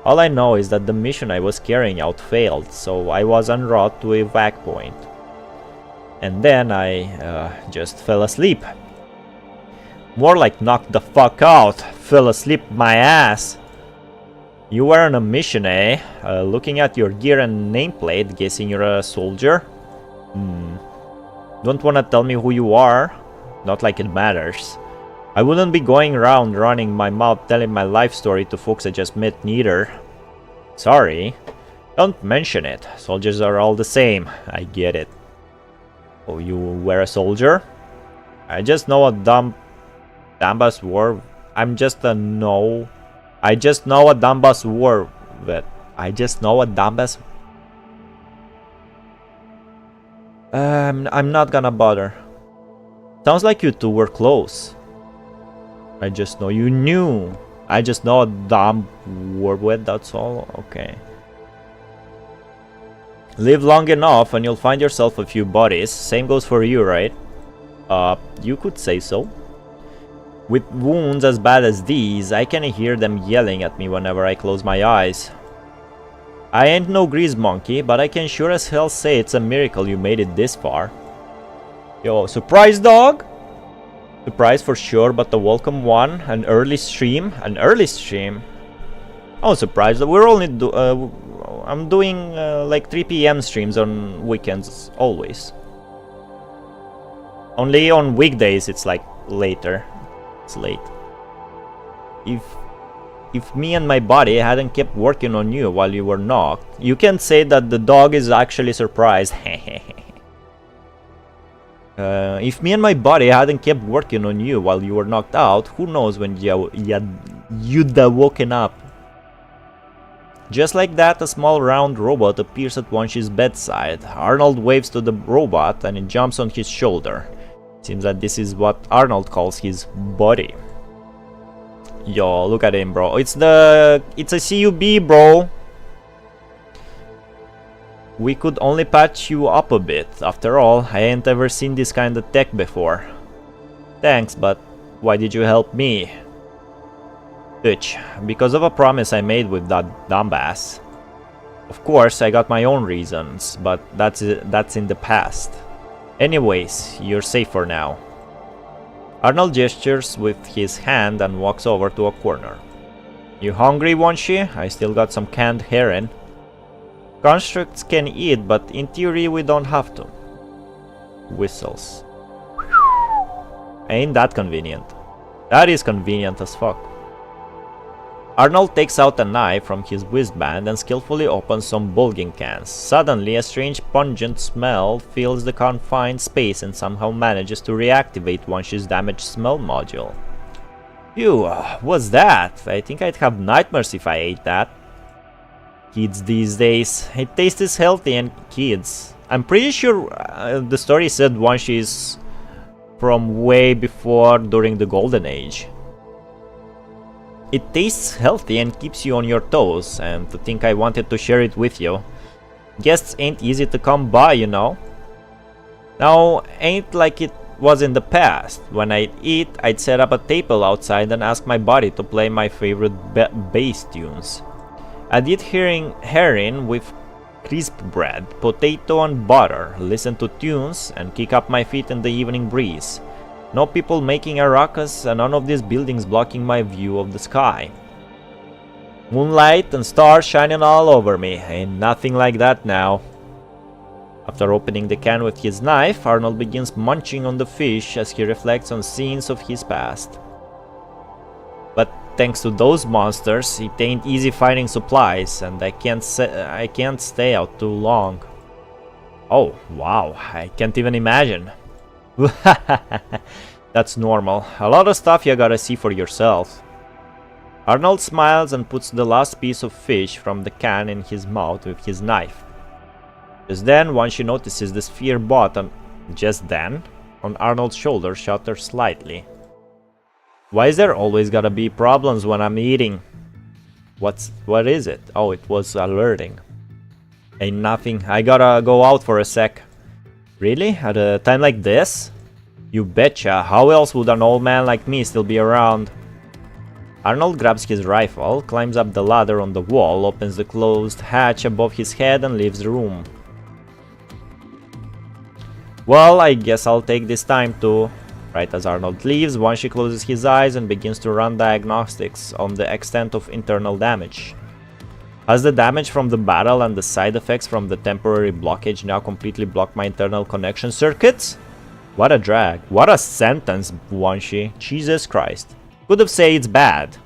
[SPEAKER 1] All I know is that the mission I was carrying out failed, so I was en route to a vac point. And then I just fell asleep. More like knocked the fuck out. Fell asleep my ass. You were on a mission, eh? Looking at your gear and nameplate, guessing you're a soldier? Don't wanna tell me who you are? Not like it matters. I wouldn't be going around running my mouth telling my life story to folks I just met neither. Sorry. Don't mention it. Soldiers are all the same. I get it. Oh, you were a soldier? I just know a Donbass war. I just know a Donbass war vet. I'm not gonna bother. Sounds like you two were close. I just know you knew. I just know a dumb war vet, that's all. Okay. Live long enough and you'll find yourself a few buddies. Same goes for you, right? You could say so. With wounds as bad as these, I can hear them yelling at me whenever I close my eyes. I ain't no grease monkey, but I can sure as hell say it's a miracle you made it this far. Yo, surprise dog? Surprise for sure, but a welcome one. An early stream? Oh, surprised. We're only I'm doing like 3 PM streams on weekends, always. Only on weekdays it's like later. It's late. If me and my body hadn't kept working on you while you were knocked, you can say that the dog is actually surprised. If me and my body hadn't kept working on you while you were knocked out, who knows when you'd have woken up. Just like that, a small round robot appears at Wanshi's bedside. Arnold waves to the robot and it jumps on his shoulder. Seems that this is what Arnold calls his body. Yo, look at him, bro. It's a CUB, bro. We could only patch you up a bit. After all, I ain't ever seen this kind of tech before. Thanks, but why did you help me? Bitch, because of a promise I made with that dumbass. Of course, I got my own reasons, but that's in the past. Anyways, you're safe for now. Arnold gestures with his hand and walks over to a corner. You hungry, Wanshi? I still got some canned herring. Constructs can eat, but in theory we don't have to. Whistles. Ain't that convenient? That is convenient as fuck. Arnold takes out a knife from his waistband and skillfully opens some bulging cans. Suddenly, a strange pungent smell fills the confined space and somehow manages to reactivate Wanshi's damaged smell module. Ew, what's that? I think I'd have nightmares if I ate that. Kids these days, it tastes healthy and kids. I'm pretty sure the story said Wanshi is from way before during the Golden Age. It tastes healthy and keeps you on your toes, and to think I wanted to share it with you. Guests ain't easy to come by, you know. Now, ain't like it was in the past. When I'd eat, I'd set up a table outside and ask my body to play my favorite bass tunes. I'd eat herring with crisp bread, potato and butter, listen to tunes, and kick up my feet in the evening breeze. No people making a ruckus and none of these buildings blocking my view of the sky. Moonlight and stars shining all over me, ain't nothing like that now. After opening the can with his knife, Arnold begins munching on the fish as he reflects on scenes of his past. But thanks to those monsters, it ain't easy finding supplies, and I can't stay out too long. Oh, wow, I can't even imagine. That's normal. A lot of stuff you gotta see for yourself. Arnold smiles and puts the last piece of fish from the can in his mouth with his knife. Just then, Wanshi notices the sphere button. Just then, on Arnold's shoulder shudders slightly. Why is there always gotta be problems when I'm eating? What is it? Oh, it was alerting. Ain't nothing. I gotta go out for a sec. Really? At a time like this? You betcha. How else would an old man like me still be around? Arnold grabs his rifle, climbs up the ladder on the wall, opens the closed hatch above his head and leaves the room. Well, I guess I'll take this time to... Right as Arnold leaves, Wanshi closes his eyes and begins to run diagnostics on the extent of internal damage. Has the damage from the battle and the side effects from the temporary blockage now completely blocked my internal connection circuits? What a drag. What a sentence, Wanshi. Jesus Christ. Could have said it's bad.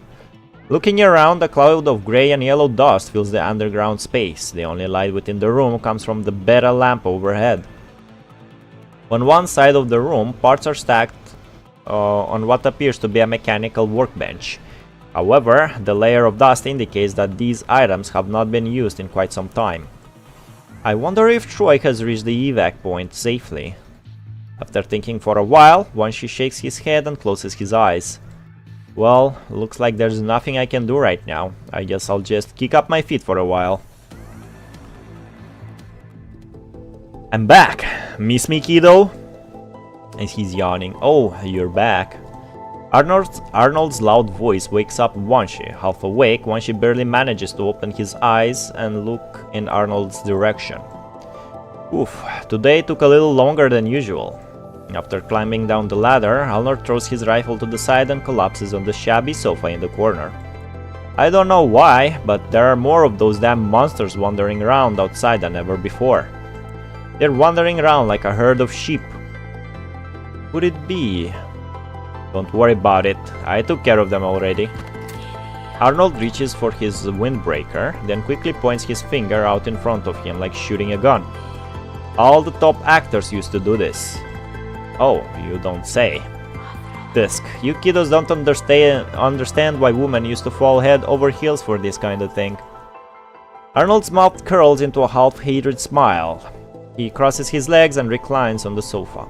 [SPEAKER 1] Looking around, a cloud of grey and yellow dust fills the underground space. The only light within the room comes from the beta lamp overhead. On one side of the room, parts are stacked on what appears to be a mechanical workbench. However, the layer of dust indicates that these items have not been used in quite some time. I wonder if Troy has reached the evac point safely. After thinking for a while, Wanshi shakes his head and closes his eyes. Well, looks like there's nothing I can do right now. I guess I'll just kick up my feet for a while. I'm back! Miss me, kiddo? And he's yawning. Oh, you're back. Arnold's loud voice wakes up Wanshi. Half awake, Wanshi barely manages to open his eyes and look in Arnold's direction. Oof, today took a little longer than usual. After climbing down the ladder, Arnold throws his rifle to the side and collapses on the shabby sofa in the corner. I don't know why, but there are more of those damn monsters wandering around outside than ever before. They're wandering around like a herd of sheep. Could it be? Don't worry about it, I took care of them already. Arnold reaches for his windbreaker, then quickly points his finger out in front of him like shooting a gun. All the top actors used to do this. Oh, you don't say. Disc, you kiddos don't understand why women used to fall head over heels for this kind of thing. Arnold's mouth curls into a half-hated smile. He crosses his legs and reclines on the sofa.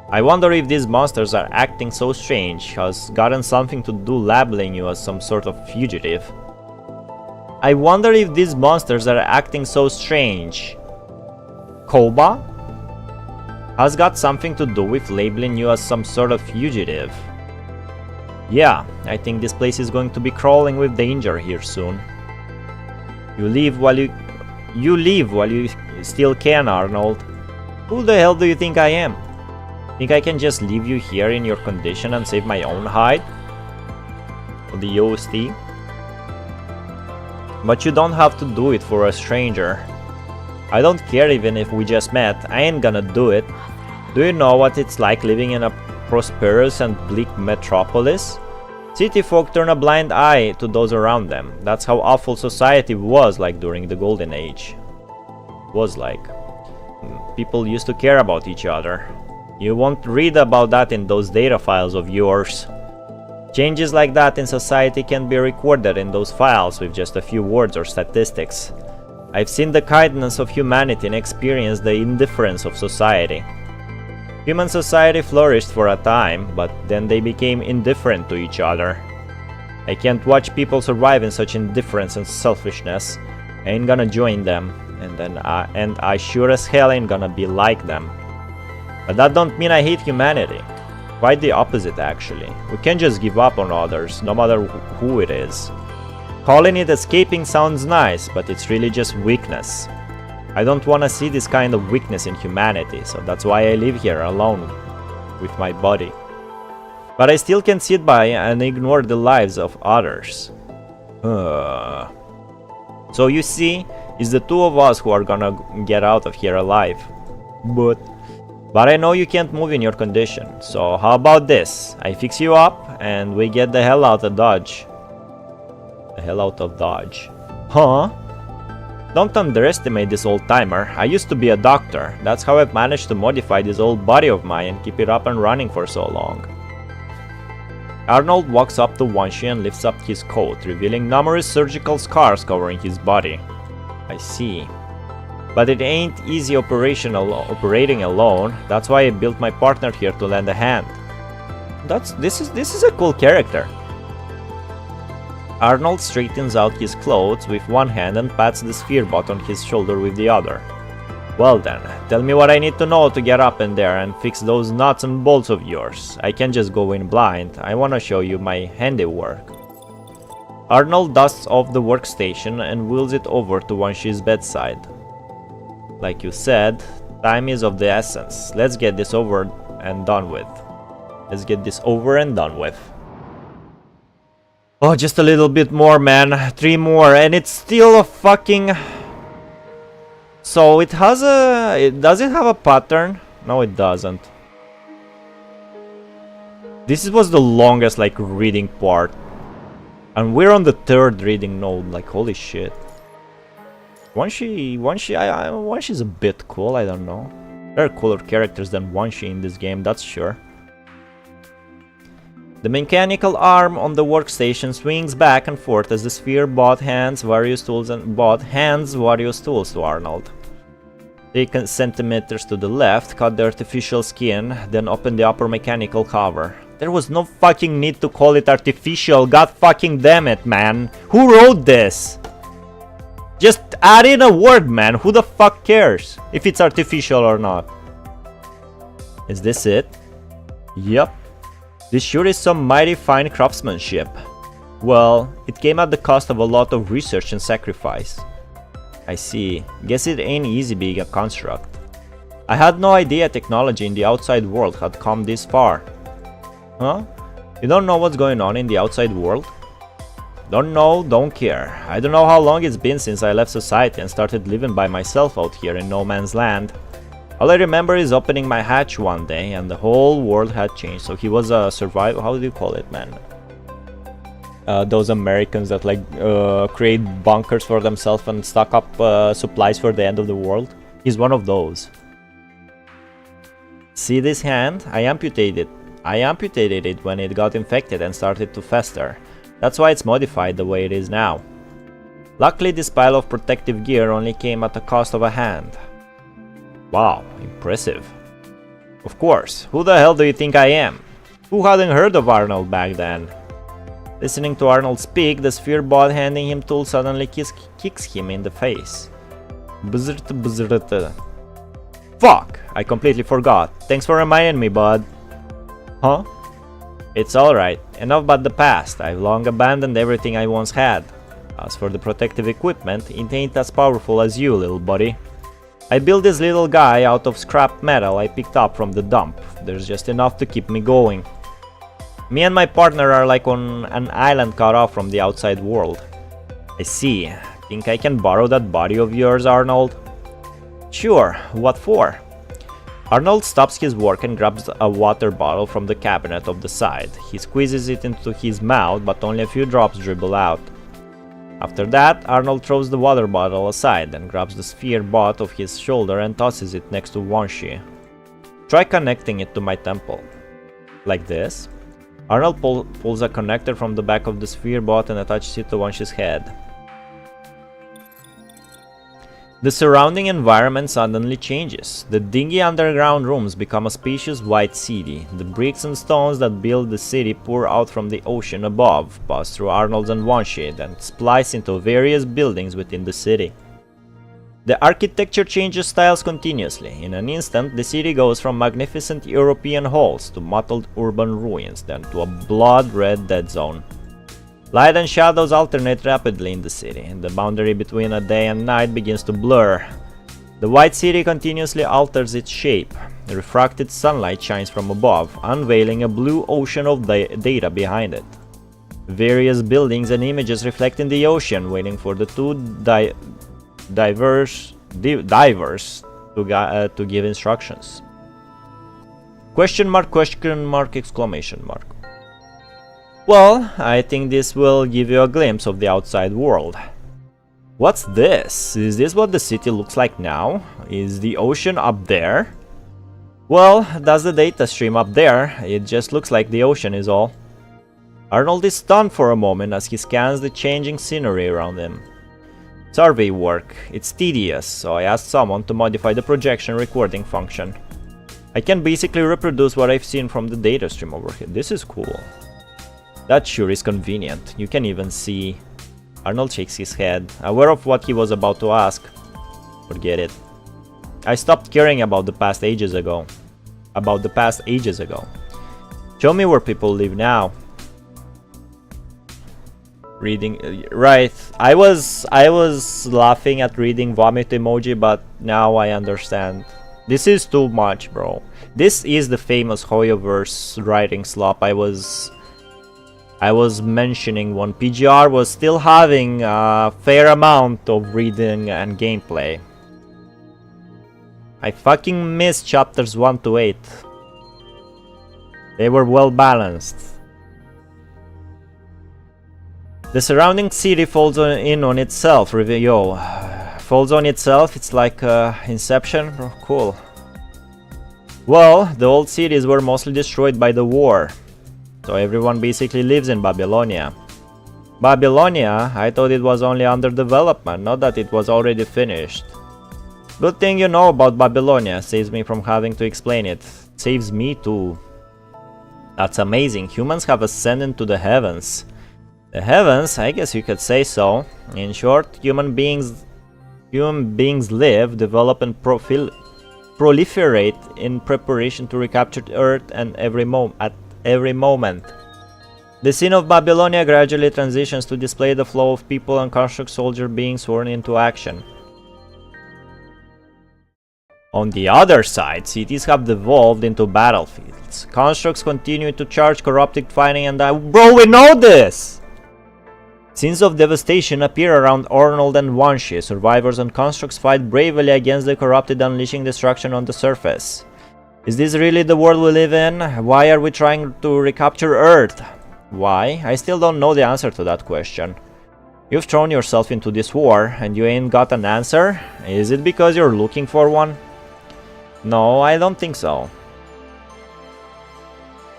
[SPEAKER 1] I wonder if these monsters are acting so strange has gotten something to do labeling you as some sort of fugitive. I wonder if these monsters are acting so strange. Koba? Has got something to do with labeling you as some sort of fugitive. Yeah, I think this place is going to be crawling with danger here soon. You leave while you still can, Arnold. Who the hell do you think I am? Think I can just leave you here in your condition and save my own hide? Or the OST? But you don't have to do it for a stranger. I don't care even if we just met, I ain't gonna do it. Do you know what it's like living in a prosperous and bleak metropolis? City folk turn a blind eye to those around them. That's how awful society was like during the Golden Age. Was like. People used to care about each other. You won't read about that in those data files of yours. Changes like that in society can be recorded in those files with just a few words or statistics. I've seen the kindness of humanity and experienced the indifference of society. Human society flourished for a time, but then they became indifferent to each other. I can't watch people survive in such indifference and selfishness. I ain't gonna join them, and I sure as hell ain't gonna be like them. But that don't mean I hate humanity. Quite the opposite, actually. We can't just give up on others, no matter who it is. Calling it escaping sounds nice, but it's really just weakness. I don't want to see this kind of weakness in humanity, so that's why I live here alone with my body. But I still can't sit by and ignore the lives of others. So you see, it's the two of us who are gonna get out of here alive. But I know you can't move in your condition, so how about this? I fix you up and we get the hell out of Dodge. The hell out of Dodge. Huh? Don't underestimate this old timer. I used to be a doctor. That's how I've managed to modify this old body of mine and keep it up and running for so long. Arnold walks up to Wanshi and lifts up his coat, revealing numerous surgical scars covering his body. I see. But it ain't easy operating alone. That's why I built my partner here to lend a hand. This is a cool character. Arnold straightens out his clothes with one hand and pats the sphere bot on his shoulder with the other. Well then, tell me what I need to know to get up in there and fix those nuts and bolts of yours. I can't just go in blind. I wanna show you my handiwork. Arnold dusts off the workstation and wheels it over to Wanshi's bedside. Like you said, time is of the essence. Let's get this over and done with. Oh, just a little bit more, man. 3 more, and it's still a fucking... So it has a... Does it have a pattern? No, it doesn't. This was the longest, like, reading part. And we're on the 3rd reading node, like, holy shit. Wanshi's a bit cool, I don't know. There are cooler characters than Wanshi in this game, that's sure. The mechanical arm on the workstation swings back and forth as the sphere bot hands various tools to Arnold. Take centimeters to the left, cut the artificial skin, then open the upper mechanical cover. There was no fucking need to call it artificial, god fucking damn it, man. Who wrote this? Just add in a word, man. Who the fuck cares if it's artificial or not? Is this it? Yep. This sure is some mighty fine craftsmanship. Well, it came at the cost of a lot of research and sacrifice. I see. Guess it ain't easy being a construct. I had no idea technology in the outside world had come this far. Huh? You don't know what's going on in the outside world? Don't know, don't care. I don't know how long it's been since I left society and started living by myself out here in no man's land. All I remember is opening my hatch one day and the whole world had changed. So he was a survivor. How do you call it, man? Those Americans that like create bunkers for themselves and stock up supplies for the end of the world. He's one of those. See this hand? I amputated it when it got infected and started to fester. That's why it's modified the way it is now. Luckily, this pile of protective gear only came at the cost of a hand. Wow, impressive. Of course, who the hell do you think I am? Who hadn't heard of Arnold back then? Listening to Arnold speak, the sphere bot handing him tools suddenly kicks him in the face. Fuck! I completely forgot. Thanks for reminding me, bud. Huh? It's alright. Enough about the past. I've long abandoned everything I once had. As for the protective equipment, it ain't as powerful as you, little buddy. I built this little guy out of scrap metal I picked up from the dump. There's just enough to keep me going. Me and my partner are like on an island cut off from the outside world. I see. Think I can borrow that body of yours, Arnold? Sure. What for? Arnold stops his work and grabs a water bottle from the cabinet of the side. He squeezes it into his mouth, but only a few drops dribble out. After that, Arnold throws the water bottle aside and grabs the sphere bot off his shoulder and tosses it next to Wanshi. Try connecting it to my temple. Like this. Arnold pulls a connector from the back of the sphere bot and attaches it to Wanshi's head. The surrounding environment suddenly changes. The dingy underground rooms become a spacious white city. The bricks and stones that build the city pour out from the ocean above, pass through Arnold's and Wanshi, and splice into various buildings within the city. The architecture changes styles continuously. In an instant, the city goes from magnificent European halls to mottled urban ruins, then to a blood-red dead zone. Light and shadows alternate rapidly in the city, and the boundary between a day and night begins to blur. The white city continuously alters its shape. The refracted sunlight shines from above, unveiling a blue ocean of data behind it. Various buildings and images reflect in the ocean, waiting for the two divers to give instructions. Question mark, exclamation mark. Well, I think this will give you a glimpse of the outside world. What's this? Is this what the city looks like now? Is the ocean up there? Well, that's the data stream up there. It just looks like the ocean is all. Arnold is stunned for a moment as he scans the changing scenery around him. Survey work. It's tedious, so I asked someone to modify the projection recording function. I can basically reproduce what I've seen from the data stream over here. This is cool. That sure is convenient. You can even see... Arnold shakes his head, aware of what he was about to ask. Forget it. I stopped caring about the past ages ago. Show me where people live now. Reading... right. I was laughing at reading vomit emoji, but now I understand. This is too much, bro. This is the famous Hoyoverse writing slop I was mentioning when PGR was still having a fair amount of reading and gameplay. I fucking missed chapters 1 to 8. They were well balanced. The surrounding city folds in on itself, yo. Folds on itself, it's like Inception. Oh, cool. Well, the old cities were mostly destroyed by the war. So everyone basically lives in Babylonia. Babylonia? I thought it was only under development, not that it was already finished. Good thing you know about Babylonia, saves me from having to explain it. Saves me too. That's amazing, humans have ascended to the heavens. The heavens? I guess you could say so. In short, human beings live, develop and proliferate in preparation to recapture Earth and at every moment. The scene of Babylonia gradually transitions to display the flow of people and construct soldier being sworn into action. On the other side, cities have devolved into battlefields. Constructs continue to charge, corrupted, fighting, and bro, we know this! Scenes of devastation appear around Arnold and Wanshi. Survivors and constructs fight bravely against the corrupted, unleashing destruction on the surface. Is this really the world we live in? Why are we trying to recapture Earth? Why? I still don't know the answer to that question. You've thrown yourself into this war, and you ain't got an answer? Is it because you're looking for one? No, I don't think so.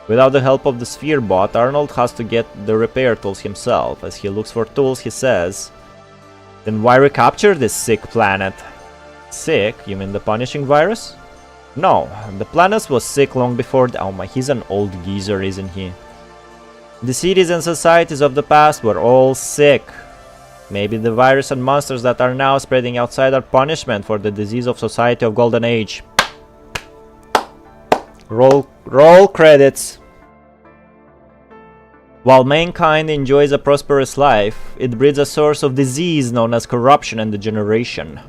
[SPEAKER 1] Without the help of the sphere bot, Arnold has to get the repair tools himself. As he looks for tools, he says, then why recapture this sick planet? Sick? You mean the punishing virus? No, the planet was sick long before oh my, he's an old geezer, isn't he? The cities and societies of the past were all sick. Maybe the virus and monsters that are now spreading outside are punishment for the disease of society of Golden Age. Roll credits. While mankind enjoys a prosperous life, it breeds a source of disease known as corruption and degeneration.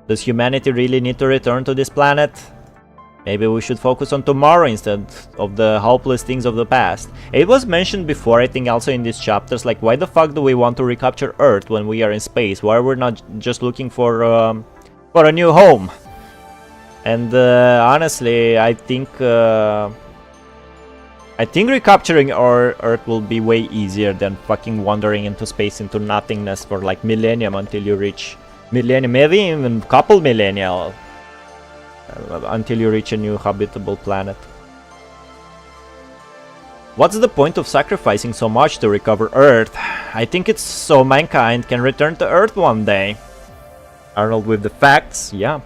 [SPEAKER 1] Does humanity really need to return to this planet? Maybe we should focus on tomorrow instead of the hopeless things of the past. It was mentioned before, I think also in these chapters, like why the fuck do we want to recapture Earth when we are in space? Why are we not just looking for a new home? And honestly, I think recapturing our Earth will be way easier than fucking wandering into space into nothingness for like millennium until you reach millennium, maybe even couple millennia until you reach a new habitable planet. What's the point of sacrificing so much to recover Earth? I think it's so mankind can return to Earth one day. Arnold with the facts, yeah.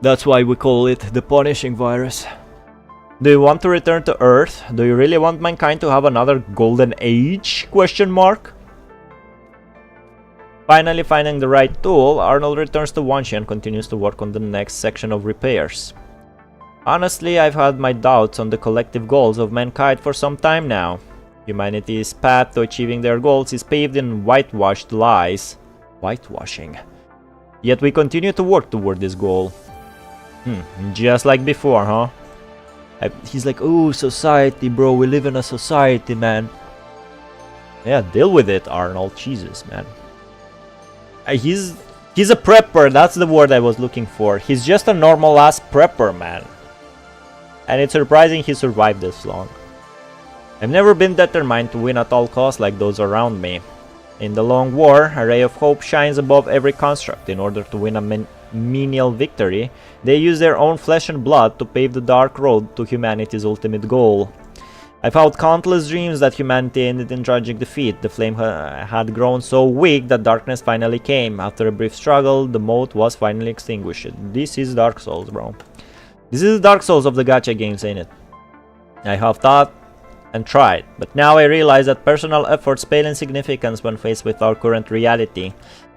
[SPEAKER 1] That's why we call it the punishing virus. Do you want to return to Earth? Do you really want mankind to have another golden age? Question mark. Finally finding the right tool, Arnold returns to Wanshi and continues to work on the next section of repairs. Honestly, I've had my doubts on the collective goals of mankind for some time now. Humanity's path to achieving their goals is paved in whitewashed lies. Whitewashing. Yet we continue to work toward this goal. Just like before, huh? He's like, oh, society, bro, we live in a society, man. Yeah, deal with it, Arnold. Jesus, man. He's a prepper, that's the word I was looking for. He's just a normal ass prepper, man. And it's surprising he survived this long. I've never been determined to win at all costs like those around me. In the long war, a ray of hope shines above every construct. In order to win a menial victory, they use their own flesh and blood to pave the dark road to humanity's ultimate goal. I've had countless dreams that humanity ended in tragic defeat. The flame had grown so weak that darkness finally came. After a brief struggle, the mote was finally extinguished. This is Dark Souls, bro. This is the Dark Souls of the gacha games, ain't it? I have thought and tried, but now I realize that personal efforts pale in significance when faced with our current reality.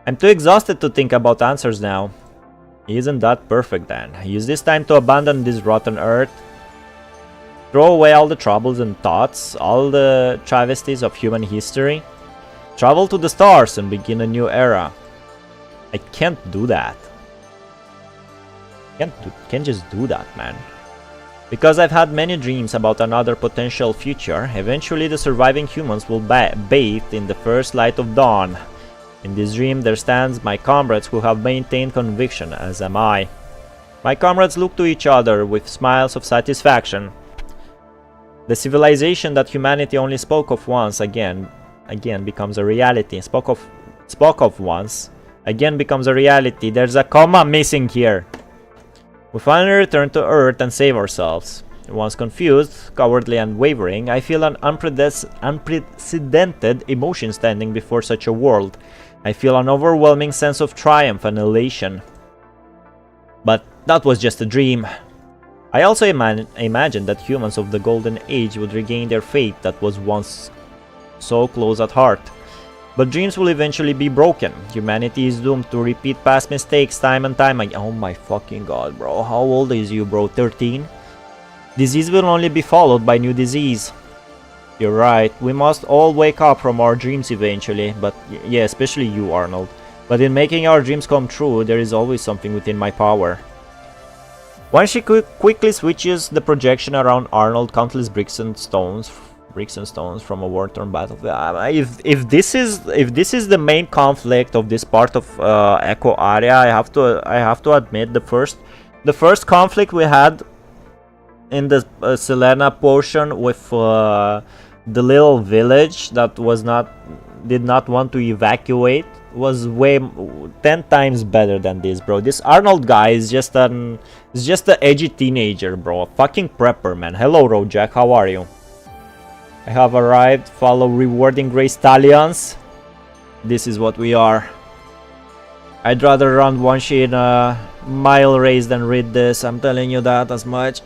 [SPEAKER 1] I'm too exhausted to think about answers now. Isn't that perfect then? Use this time to abandon this rotten earth. Throw away all the troubles and thoughts, all the travesties of human history. Travel to the stars and begin a new era. I can't do that. Can't just do that, man. Because I've had many dreams about another potential future, eventually the surviving humans will bathe in the first light of dawn. In this dream there stands my comrades who have maintained conviction, as am I. My comrades look to each other with smiles of satisfaction. The civilization that humanity only spoke of once again becomes a reality. Spoke of once again becomes a reality. There's a comma missing here. We finally return to Earth and save ourselves. Once confused, cowardly and wavering, I feel an unprecedented emotion standing before such a world. I feel an overwhelming sense of triumph and elation. But that was just a dream. I also imagined that humans of the Golden Age would regain their faith that was once so close at heart. But dreams will eventually be broken. Humanity is doomed to repeat past mistakes time and time again. Oh my fucking god, bro. How old is you, bro? 13? Disease will only be followed by new disease. You're right. We must all wake up from our dreams eventually. But yeah, especially you, Arnold. But in making our dreams come true, there is always something within my power. Once she quickly switches the projection around Arnold, countless bricks and stones from a war-torn battlefield. If this is the main conflict of this part of Echo area, I have to admit the first conflict we had in the Selena portion with the little village that did not want to evacuate was way 10 times better than this, bro. This Arnold guy is just an edgy teenager, bro. A fucking prepper, man. Hello, Rojack. How are you? I have arrived. Follow rewarding gray stallions. This is what we are. I'd rather run one shit in a mile race than read this. I'm telling you that as much.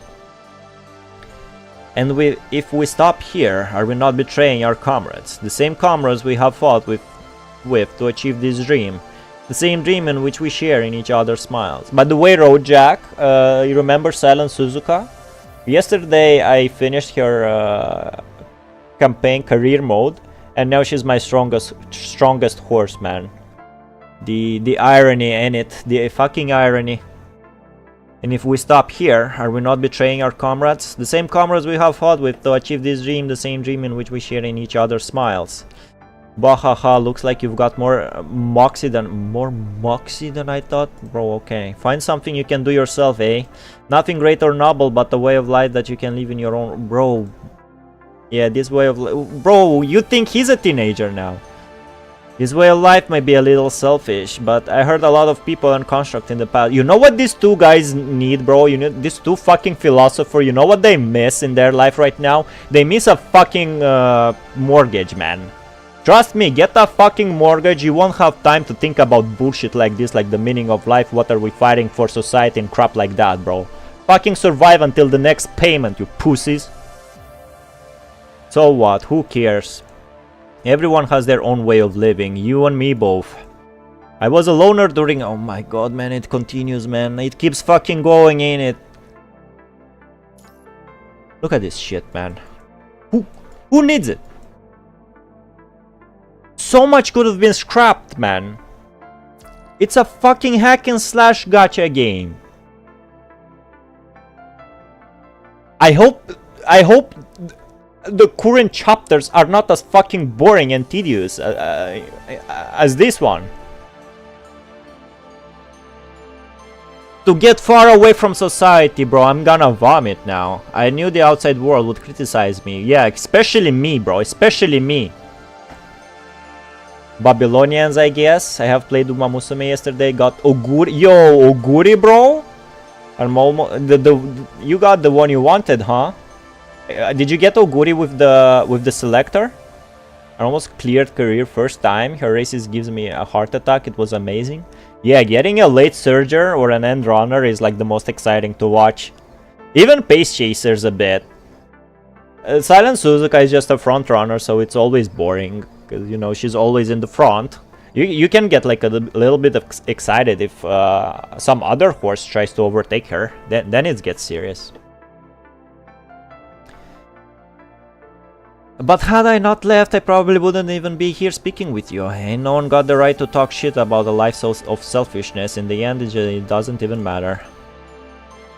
[SPEAKER 1] And if we stop here, are we not betraying our comrades? The same comrades we have fought with to achieve this dream. The same dream in which we share in each other's smiles. By the way, Roadjack, you remember Silent Suzuka? Yesterday I finished her campaign career mode, and now she's my strongest horse, man. The irony in it, the fucking irony. And if we stop here, are we not betraying our comrades? The same comrades we have fought with to achieve this dream, the same dream in which we share in each other's smiles. Bahaha, looks like you've got more moxie than I thought. Bro, okay. Find something you can do yourself, eh? Nothing great or noble, but a way of life that you can live in your own... Bro. Yeah, this way of... Bro, you think he's a teenager now. This way of life may be a little selfish, but I heard a lot of people and construct in the past. You know what these two guys need, bro? You know, these two fucking philosophers, you know what they miss in their life right now? They miss a fucking mortgage, man. Trust me, get a fucking mortgage, you won't have time to think about bullshit like this, like the meaning of life, what are we fighting for society and crap like that, bro. Fucking survive until the next payment, you pussies. So what, who cares? Everyone has their own way of living, you and me both. I was a loner during... Oh my god, man, it continues, man. It keeps fucking going, ain't it? Look at this shit, man. Who needs it? So much could have been scrapped, man. It's a fucking hack and slash gacha game. I hope the current chapters are not as fucking boring and tedious as this one. To get far away from society, bro, I'm gonna vomit now. I knew the outside world would criticize me. Yeah, especially me, bro, especially me. Babylonians, I guess. I have played UMAMUSUME yesterday. Got Oguri. Yo, Oguri, bro. I'm almost you got the one you wanted, huh? Did you get Oguri with the selector? I almost cleared career first time. Her races gives me a heart attack. It was amazing. Yeah, getting a late surger or an end runner is like the most exciting to watch. Even pace chasers a bit. Silent Suzuka is just a front runner, so it's always boring because you know she's always in the front. You can get like a little bit excited if some other horse tries to overtake her. Then it gets serious. But had I not left, I probably wouldn't even be here speaking with you. Ain't no one got the right to talk shit about a life of selfishness. In the end, it doesn't even matter.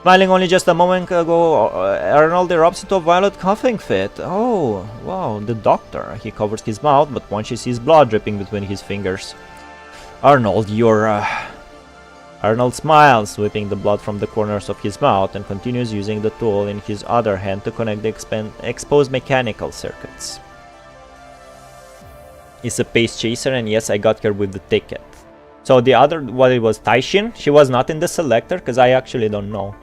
[SPEAKER 1] Smiling only just a moment ago, Arnold erupts into a violent coughing fit. Oh, wow, the doctor. He covers his mouth, but once he sees blood dripping between his fingers. Arnold, you're... Arnold smiles, sweeping the blood from the corners of his mouth, and continues using the tool in his other hand to connect the exposed mechanical circuits. He's a pace chaser, and yes, I got her with the ticket. So the other, what it was, Taishin? She was not in the selector, because I actually don't know.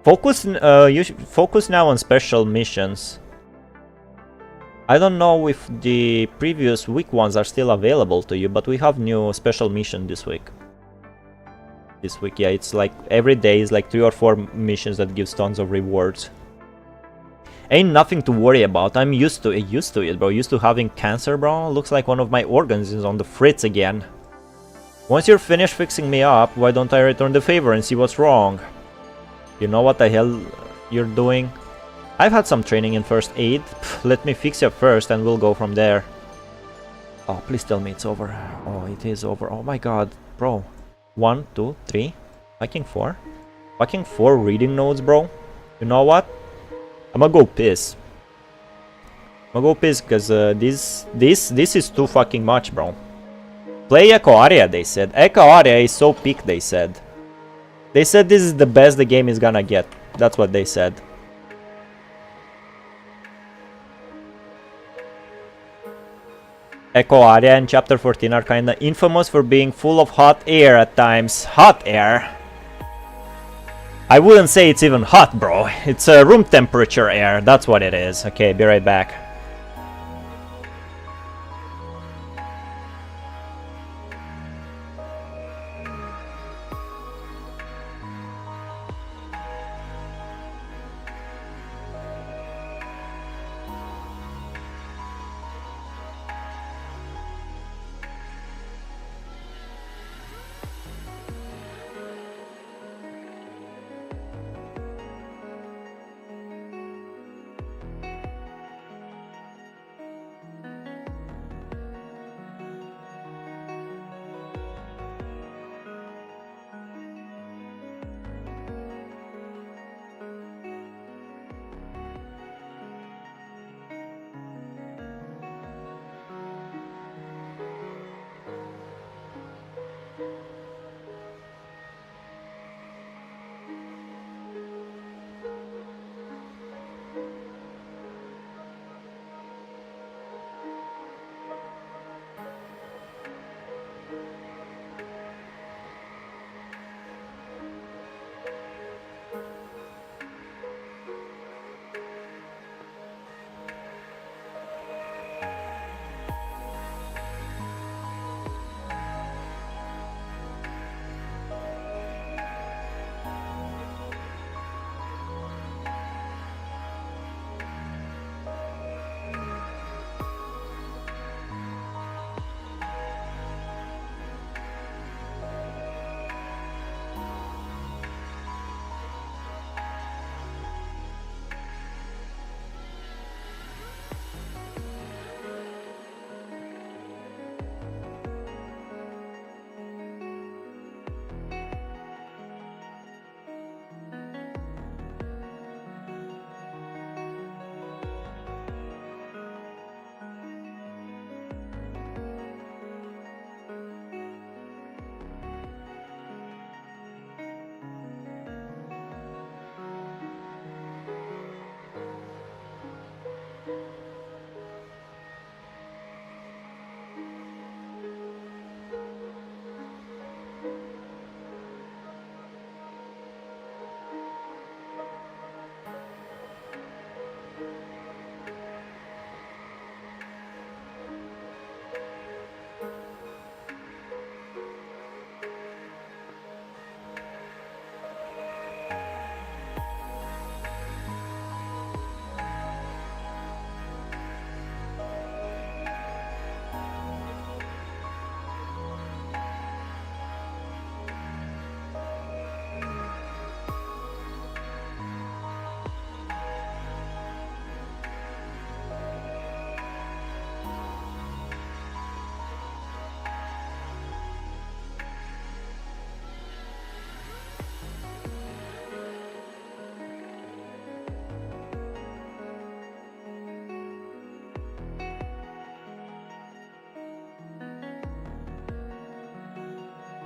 [SPEAKER 1] Focus, you should focus now on special missions. I don't know if the previous week ones are still available to you, but we have new special mission this week. Yeah, it's like every day is like 3 or 4 missions that gives tons of rewards. Ain't nothing to worry about. I'm used to it, bro. Used to having cancer, bro. Looks like one of my organs is on the fritz again. Once you're finished fixing me up, why don't I return the favor and see what's wrong? You know what the hell you're doing? I've had some training in first aid. Pff, let me fix you first and we'll go from there. Oh, please tell me it's over. Oh, it is over. Oh my god, bro. 1, 2, 3, fucking 4. Fucking 4 reading nodes, bro. You know what? I'm gonna go piss. I'm gonna go piss because this is too fucking much, bro. Play Echo Aria, they said. Echo Aria is so peak, they said. They said this is the best the game is gonna get. That's what they said. Echo Aria and Chapter 14 are kinda infamous for being full of hot air at times. Hot air? I wouldn't say it's even hot, bro. It's room temperature air, that's what it is. Okay, be right back.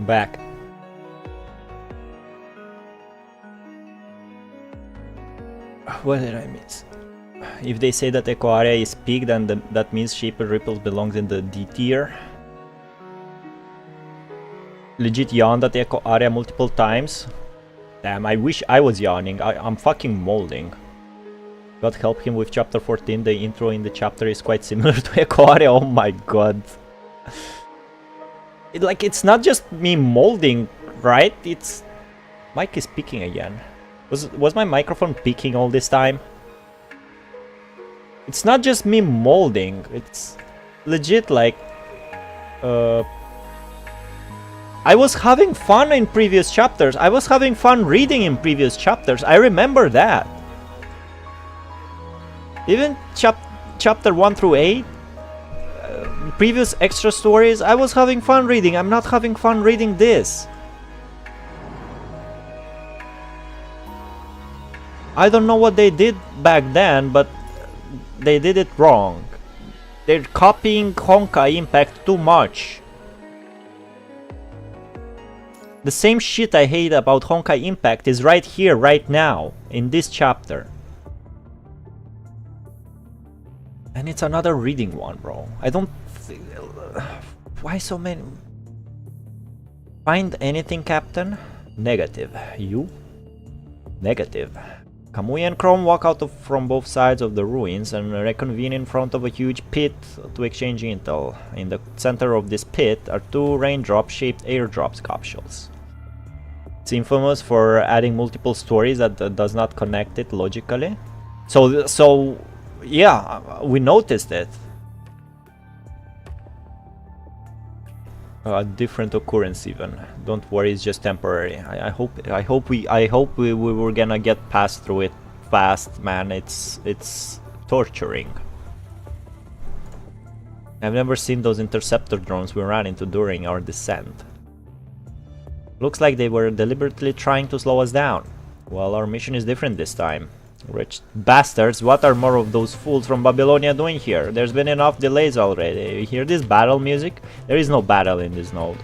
[SPEAKER 1] Back. What did I miss? If they say that Echo Area is peak, then that means Shaper Ripples belongs in the D tier. Legit yawned at Echo Area multiple times. Damn, I wish I was yawning. I'm fucking molding. God help him with chapter 14. The intro in the chapter is quite similar to Echo Area. Oh my god. It's not just me molding, right? It's... Mic is peaking again. Was my microphone peaking all this time? It's not just me molding. It's legit like... I was having fun in previous chapters. I was having fun reading in previous chapters. I remember that. Even chapter 1 through 8, previous extra stories, I was having fun reading. I'm not having fun reading this. I don't know what they did back then, but they did it wrong. They're copying Honkai Impact too much. The same shit I hate about Honkai Impact is right here, right now, in this chapter. And it's another reading one, bro. I don't... Why so many? Find anything, Captain? Negative. You? Negative. Kamui and Chrome walk out from both sides of the ruins and reconvene in front of a huge pit to exchange intel. In the center of this pit are two raindrop-shaped airdrops capsules. It's infamous for adding multiple stories that does not connect it logically. So yeah, we noticed it. A different occurrence even. Don't worry, it's just temporary. I hope we were gonna get past through it fast, man. It's torturing. I've never seen those interceptor drones we ran into during our descent. Looks like they were deliberately trying to slow us down. Well, our mission is different this time. Rich bastards, what are more of those fools from Babylonia doing here? There's been enough delays already. You hear this battle music? There is no battle in this node.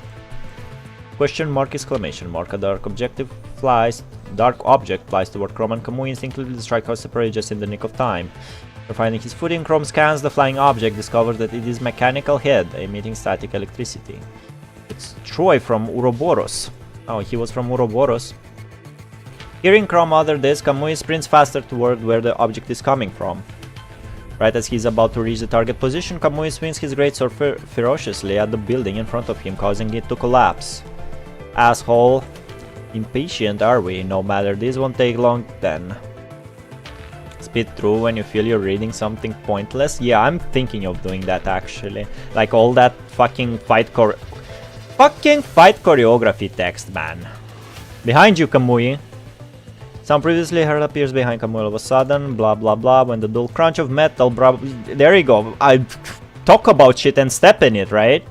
[SPEAKER 1] Question mark, exclamation mark. A dark object flies toward Chrome, and Kamui instinctively strikes out separate just in the nick of time. After finding his footing, Chrome scans the flying object, discovers that it is mechanical head emitting static electricity. It's Troy from Ouroboros. Oh, he was from Ouroboros. Hearing Chrome utter this, Kamui sprints faster toward where the object is coming from. Right as he's about to reach the target position, Kamui swings his greatsword ferociously at the building in front of him, causing it to collapse. Asshole. Impatient are we? No matter, this won't take long then. Speed through when you feel you're reading something pointless? Yeah, I'm thinking of doing that actually. Like all that fucking fight choreography text, man. Behind you, Kamui. Sound previously heard appears behind Kamui all of a sudden, blah blah blah, when the dull crunch of metal, there you go. I talk about shit and step in it, right?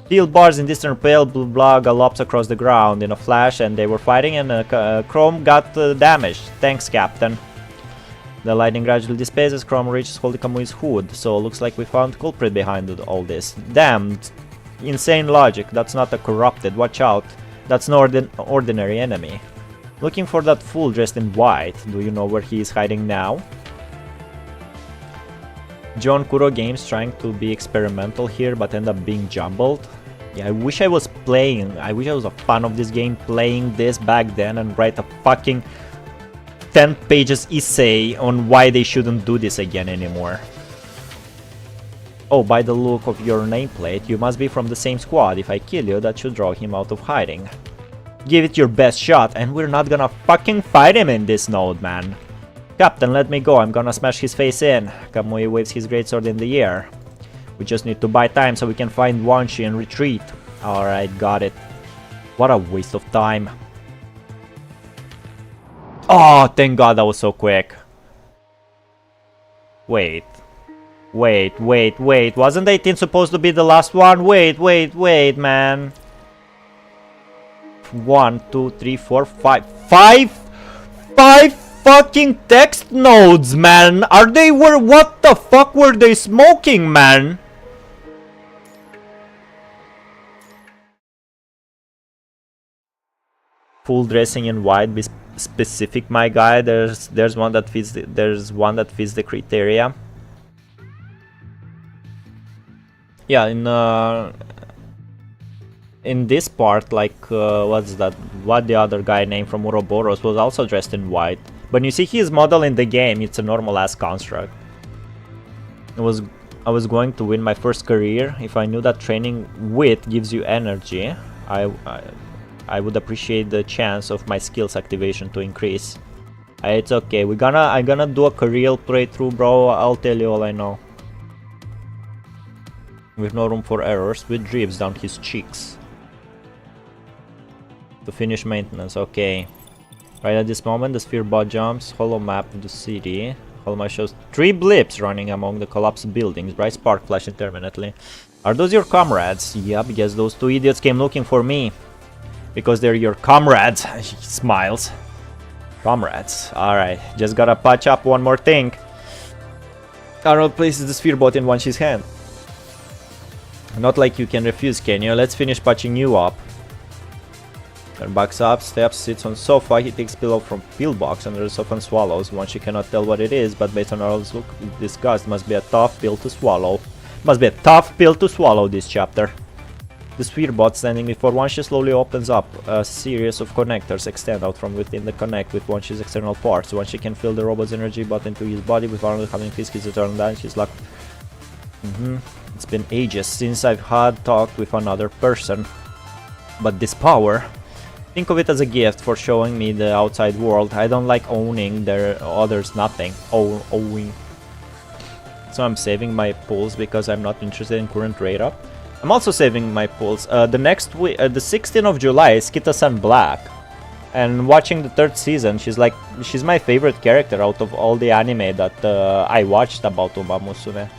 [SPEAKER 1] Steel bars in distant pale blah blah gallops across the ground in a flash, and they were fighting, and Chrome got damaged. Thanks, Captain. The lightning gradually dissipates as Chrome reaches Holy Kamui's hood, so looks like we found culprit behind all this. Damn, insane logic, that's not a corrupted, watch out. That's no ordinary enemy. Looking for that fool dressed in white. Do you know where he is hiding now? John Kuro Games trying to be experimental here but end up being jumbled. Yeah, I wish I was a fan of this game, playing this back then and write a fucking 10 pages essay on why they shouldn't do this again anymore. Oh, by the look of your nameplate, you must be from the same squad. If I kill you, that should draw him out of hiding. Give it your best shot, and we're not gonna fucking fight him in this node, man. Captain, let me go, I'm gonna smash his face in. Kamui waves his greatsword in the air. We just need to buy time so we can find Wanshi and retreat. Alright, got it. What a waste of time. Oh, thank god that was so quick. Wait, wasn't 18 supposed to be the last one? Wait, man. 1, 2, 3, 4, 5. 5 fucking text nodes, man. What the fuck were they smoking, man? full dressing in white. Be specific, my guy. There's one that fits the criteria. Yeah, in this part, like what's that? What the other guy named from Ouroboros was also dressed in white. But you see, his model in the game, it's a normal ass construct. I was going to win my first career if I knew that training with gives you energy. I would appreciate the chance of my skills activation to increase. It's okay. I'm gonna do a career playthrough, bro. I'll tell you all I know. With no room for errors, with drips down his cheeks. To finish maintenance, okay. Right at this moment, the sphere bot jumps. Hollow map of the city. Hollow map shows 3 blips running among the collapsed buildings. Bright spark flashing intermittently. Are those your comrades? Yep, guess those 2 idiots came looking for me. Because they're your comrades. He smiles. Comrades. Alright, just gotta patch up one more thing. Arnold places the sphere bot in Wanshi's hand. Not like you can refuse, can you? Let's finish patching you up. Then backs up, steps, sits on sofa. He takes pillow from pillbox under the sofa and swallows. Wanschi cannot tell what it is, but based on Arnold's look, disgust must be a tough pill to swallow. Must be a tough pill to swallow this chapter. The sphere bot standing before Wanschi slowly opens up. A series of connectors extend out from within the connect with Wanschi's external parts. Wanschi can feel the robot's energy bot into his body with Arnold having fixed his eternal damage. He's like, it's been ages since I've had talked with another person. But this power, think of it as a gift for showing me the outside world. I don't like owning their others nothing. Owing. So I'm saving my pulls because I'm not interested in current rate up. I'm also saving my pulls. The next week, the 16th of July is Kita-san Black. And watching the 3rd season, she's my favorite character out of all the anime that I watched about UMAMUSUME.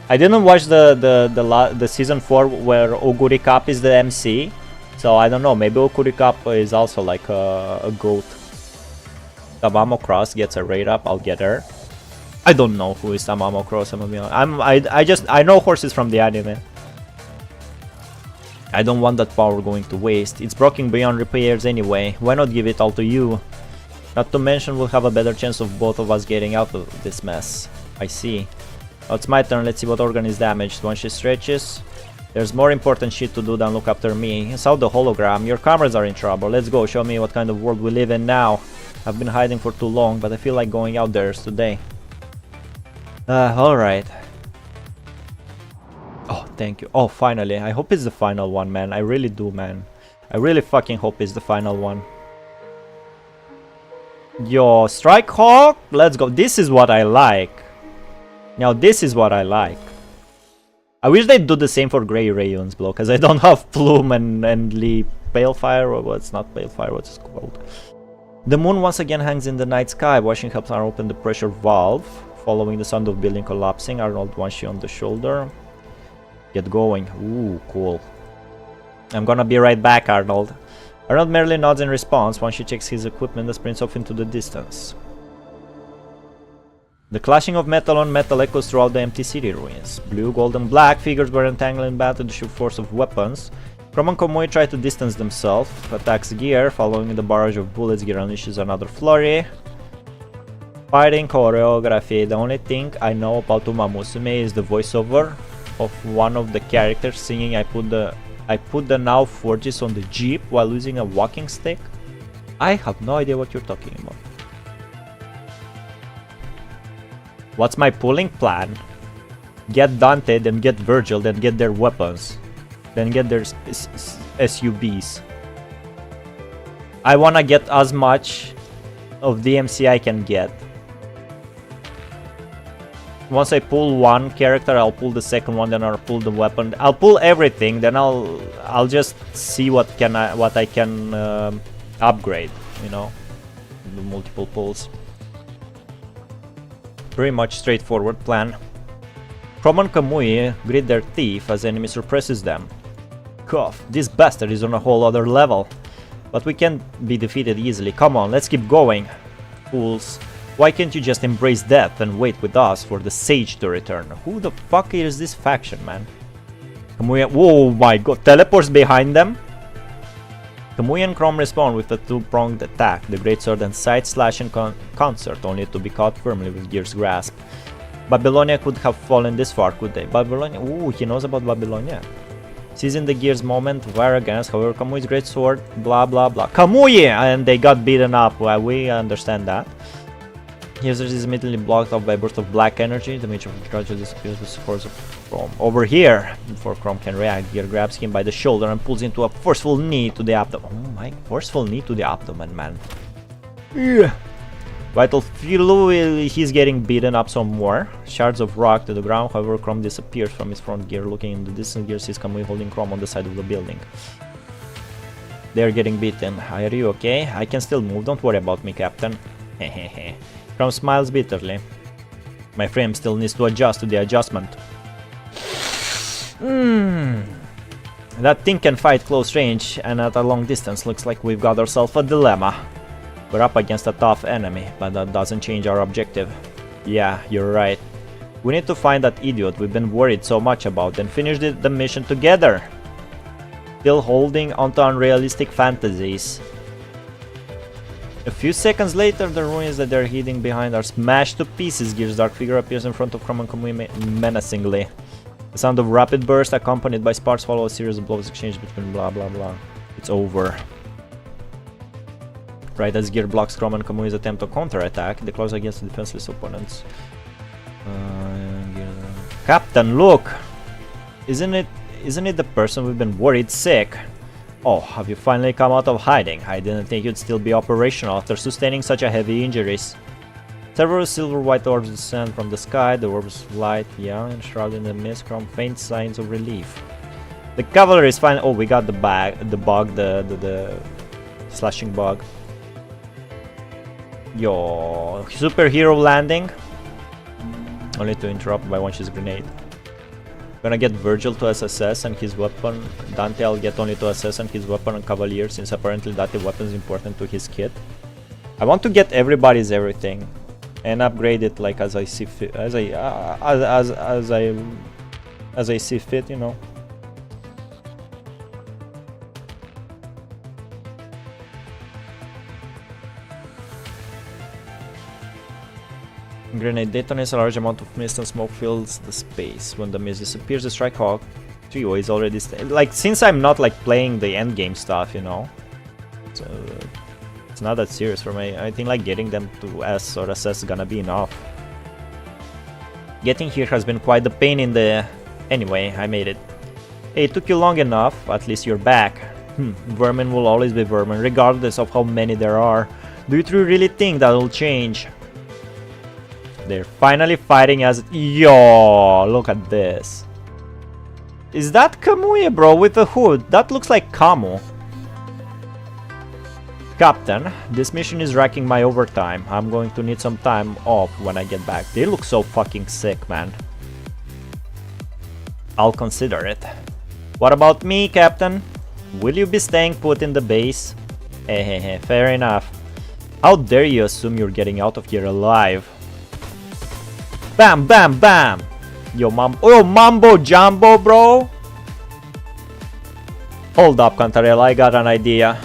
[SPEAKER 1] I didn't watch the season 4 where Oguri Cup is the MC, so I don't know, maybe Oguri Cup is also like a goat. Tamamo Cross gets a rate up, I'll get her. I don't know who is Tamamo Cross, I'm gonna be honest. I know horses from the anime. I don't want that power going to waste. It's broken beyond repairs anyway, why not give it all to you? Not to mention we'll have a better chance of both of us getting out of this mess. I see. Well, it's my turn, let's see what organ is damaged. Once she stretches, there's more important shit to do than look after me. Saw the hologram, your comrades are in trouble. Let's go, show me what kind of world we live in now. I've been hiding for too long, but I feel like going out there today. Alright. Oh, thank you. Oh, finally. I hope it's the final one, man. I really do, man. I really fucking hope it's the final one. Yo, Strike Hawk, let's go. This is what I like. Now, this is what I like. I wish they'd do the same for Grey Rayons, bro, because I don't have Plume and Lee Palefire, or what's not Palefire, what's it called? The moon once again hangs in the night sky. Watching helps Arnold open the pressure valve. Following the sound of building collapsing, Arnold Wanschi on the shoulder. Get going. Ooh, cool. I'm gonna be right back, Arnold. Arnold merely nods in response. Wanschi checks his equipment and sprints off into the distance. The clashing of metal on metal echoes throughout the empty city ruins. Blue, gold, and black figures were entangled in battle the sheer force of weapons. Chrome and Komui try to distance themselves. Attacks Gear. Following the barrage of bullets, Gear unleashes another flurry. Fighting choreography. The only thing I know about UMAMUSUME is the voiceover of one of the characters singing I put the now forges on the jeep while using a walking stick. I have no idea what you're talking about. What's my pulling plan? Get Dante, then get Virgil, then get their weapons. Then get their SUVs. I wanna get as much of DMC I can get. Once I pull one character, I'll pull the second one, then I'll pull the weapon. I'll pull everything, then I'll just see what I can upgrade, you know, the multiple pulls. Pretty much straightforward plan. Chrome and Kamui grit their teeth as enemy suppresses them. Cough, this bastard is on a whole other level. But we can't be defeated easily. Come on, let's keep going. Fools. Why can't you just embrace death and wait with us for the Sage to return? Who the fuck is this faction, man? Kamui, whoa my god, teleports behind them? Kamui and Chrome respawn with a two-pronged attack, the Great Sword and Side Slash in concert, only to be caught firmly with Gear's grasp. Babylonia could have fallen this far, could they? Babylonia? Ooh, he knows about Babylonia. Seizing the Gear's moment of arrogance, however, Kamui's Great Sword, blah blah blah. Kamui! And they got beaten up, well, we understand that. Users is immediately blocked off by a burst of black energy. The mage gradually disappears with the force of Chrome. Over here, before Chrome can react, Gear grabs him by the shoulder and pulls into a forceful knee to the abdomen. Oh my, forceful knee to the abdomen, man. Yeah. Vital fluid, he's getting beaten up some more. Shards of rock to the ground, however, Chrome disappears from his front. Gear looking in the distant, Gear sees Kamui holding Chrome on the side of the building. They're getting beaten. Are you okay? I can still move, don't worry about me, Captain. Hehehe. Chrome smiles bitterly. My frame still needs to adjust to the adjustment. That thing can fight close range and at a long distance. Looks like we've got ourselves a dilemma. We're up against a tough enemy, but that doesn't change our objective. Yeah, you're right. We need to find that idiot we've been worried so much about and finish the mission together. Still holding onto unrealistic fantasies. A few seconds later, the ruins that they're hiding behind are smashed to pieces. Gear's dark figure appears in front of Chrome and Kamui menacingly. The sound of rapid burst accompanied by sparks follow a series of blows exchanged between blah blah blah. It's over. Right as Gear blocks Chrome and Kamui's attempt to counterattack, they close against the defenseless opponents. Captain, look! Isn't it the person we've been worried sick? Oh, have you finally come out of hiding? I didn't think you'd still be operational after sustaining such a heavy injuries. Several silver-white orbs descend from the sky. The orbs light, young and shrouded in the mist, Chrome faint signs of relief. The cavalry is fine. Oh, we got the bug, the slashing bug. Yo, superhero landing. Only to interrupt by one grenade. Gonna get Virgil to SSS and his weapon. Dante I'll get only to SS and his weapon and Cavalier, since apparently that weapon is important to his kit. I want to get everybody's everything and upgrade it like as I see fit, as I see fit, you know. Grenade detonates, a large amount of mist and smoke fills the space. When the mist disappears, the Strike Hawk trio is already like, since I'm not like playing the end game stuff, you know, so it's not that serious for me. I think like getting them to S or SS is gonna be enough. Getting here has been quite the pain in the... Anyway, I made it. Hey, it took you long enough, at least you're back. Vermin will always be vermin, regardless of how many there are. Do you really think that'll change? They're finally fighting as... Yo, look at this. Is that Kamui, bro, with a hood? That looks like Kamu. Captain, this mission is racking my overtime. I'm going to need some time off when I get back. They look so fucking sick, man. I'll consider it. What about me, Captain? Will you be staying put in the base? Hehehe, fair enough. How dare you assume you're getting out of here alive? Bam, bam, bam! Yo, Mambo Jumbo, bro! Hold up, Cantarella, I got an idea.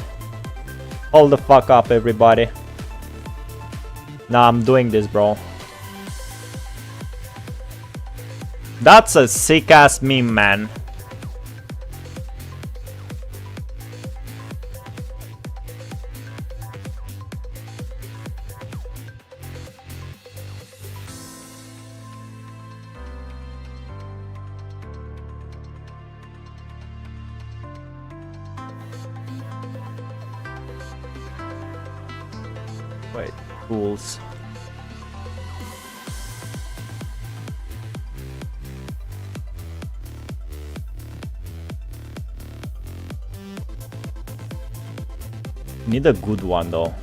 [SPEAKER 1] Hold the fuck up, everybody. Nah, I'm doing this, bro. That's a sick-ass meme, man. Wait, tools. Need a good one though.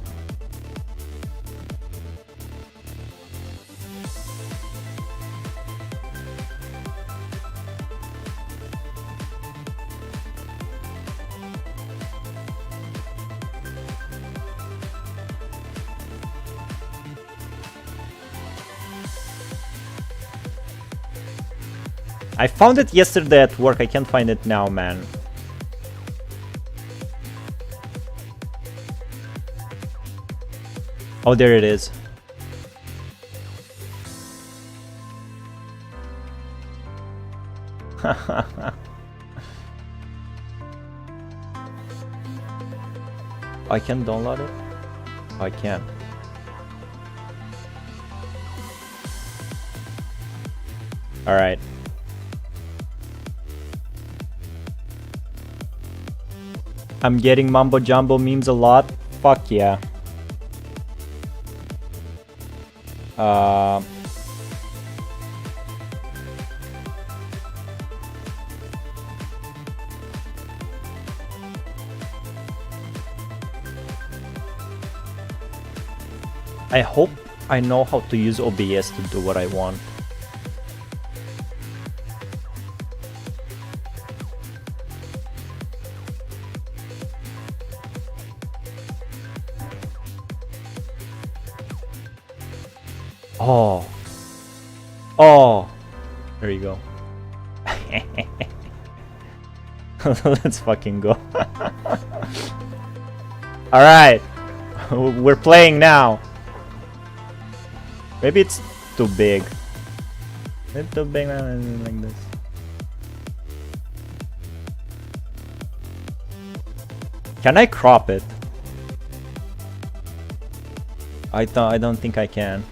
[SPEAKER 1] I found it yesterday at work, I can't find it now, man. Oh, there it is. I can download it? I can. Alright. I'm getting Mambo Jumbo memes a lot. Fuck yeah. I hope I know how to use OBS to do what I want. Oh. Oh. There you go. Let's fucking go. Alright. We're playing now. Maybe it's too big. Maybe too big like this. Can I crop it? I don't think I can.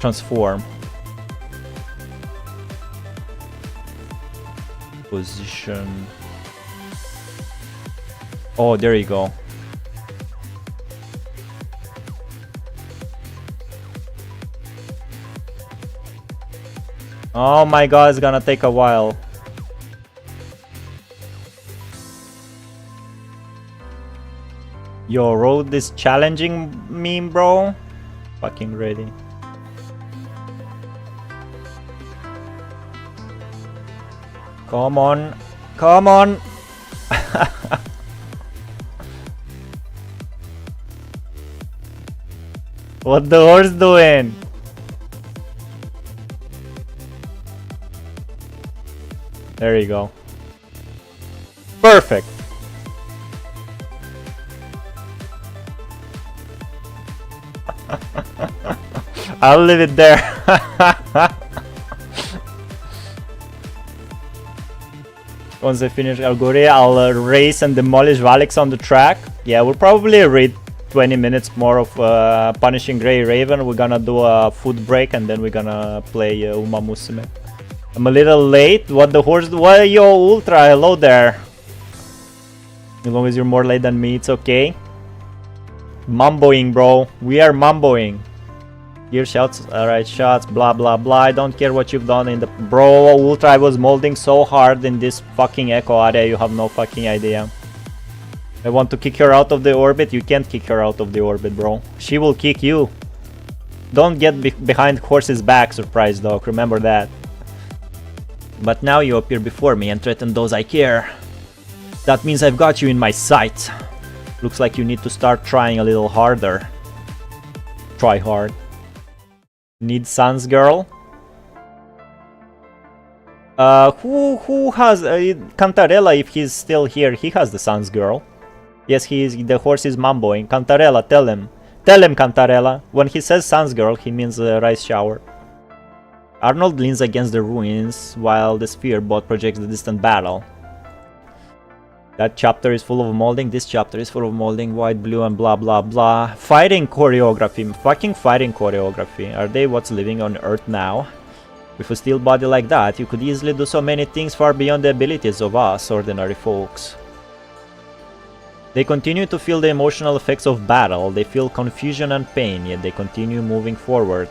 [SPEAKER 1] Transform. Position. Oh, there you go. Oh my god, it's gonna take a while. Yo, road is challenging meme, bro. Fucking ready. Come on. Come on. What the horse doing? There you go. Perfect. I'll leave it there. Once I finish Algoria, I'll race and demolish Valics on the track. Yeah, we'll probably read 20 minutes more of Punishing Grey Raven. We're gonna do a food break and then we're gonna play UMAMUSUME. I'm a little late. What the horse? Why, yo, Ultra? Hello there. As long as you're more late than me, it's okay. Mamboing, bro. We are mamboing. Gear shots, alright, shots, blah blah blah. I don't care what you've done in the... Bro, Ultra, I was molding so hard in this fucking echo area, you have no fucking idea. I want to kick her out of the orbit. You can't kick her out of the orbit, bro. She will kick you. Don't get behind horse's back, surprise dog, remember that. But now you appear before me and threaten those I care. That means I've got you in my sight. Looks like you need to start trying a little harder. Try hard. Need Sans Girl? Who has Cantarella? If he's still here, he has the Sans Girl. Yes, the horse is mamboing. Cantarella, tell him. Tell him, Cantarella. When he says Sans Girl, he means rice shower. Arnold leans against the ruins while the sphere bot projects the distant battle. That chapter is full of molding. This chapter is full of molding. White, blue, and blah blah blah. Fighting choreography. Fucking fighting choreography. Are they what's living on Earth now? With a steel body like that, you could easily do so many things far beyond the abilities of us ordinary folks. They continue to feel the emotional effects of battle. They feel confusion and pain, yet they continue moving forward.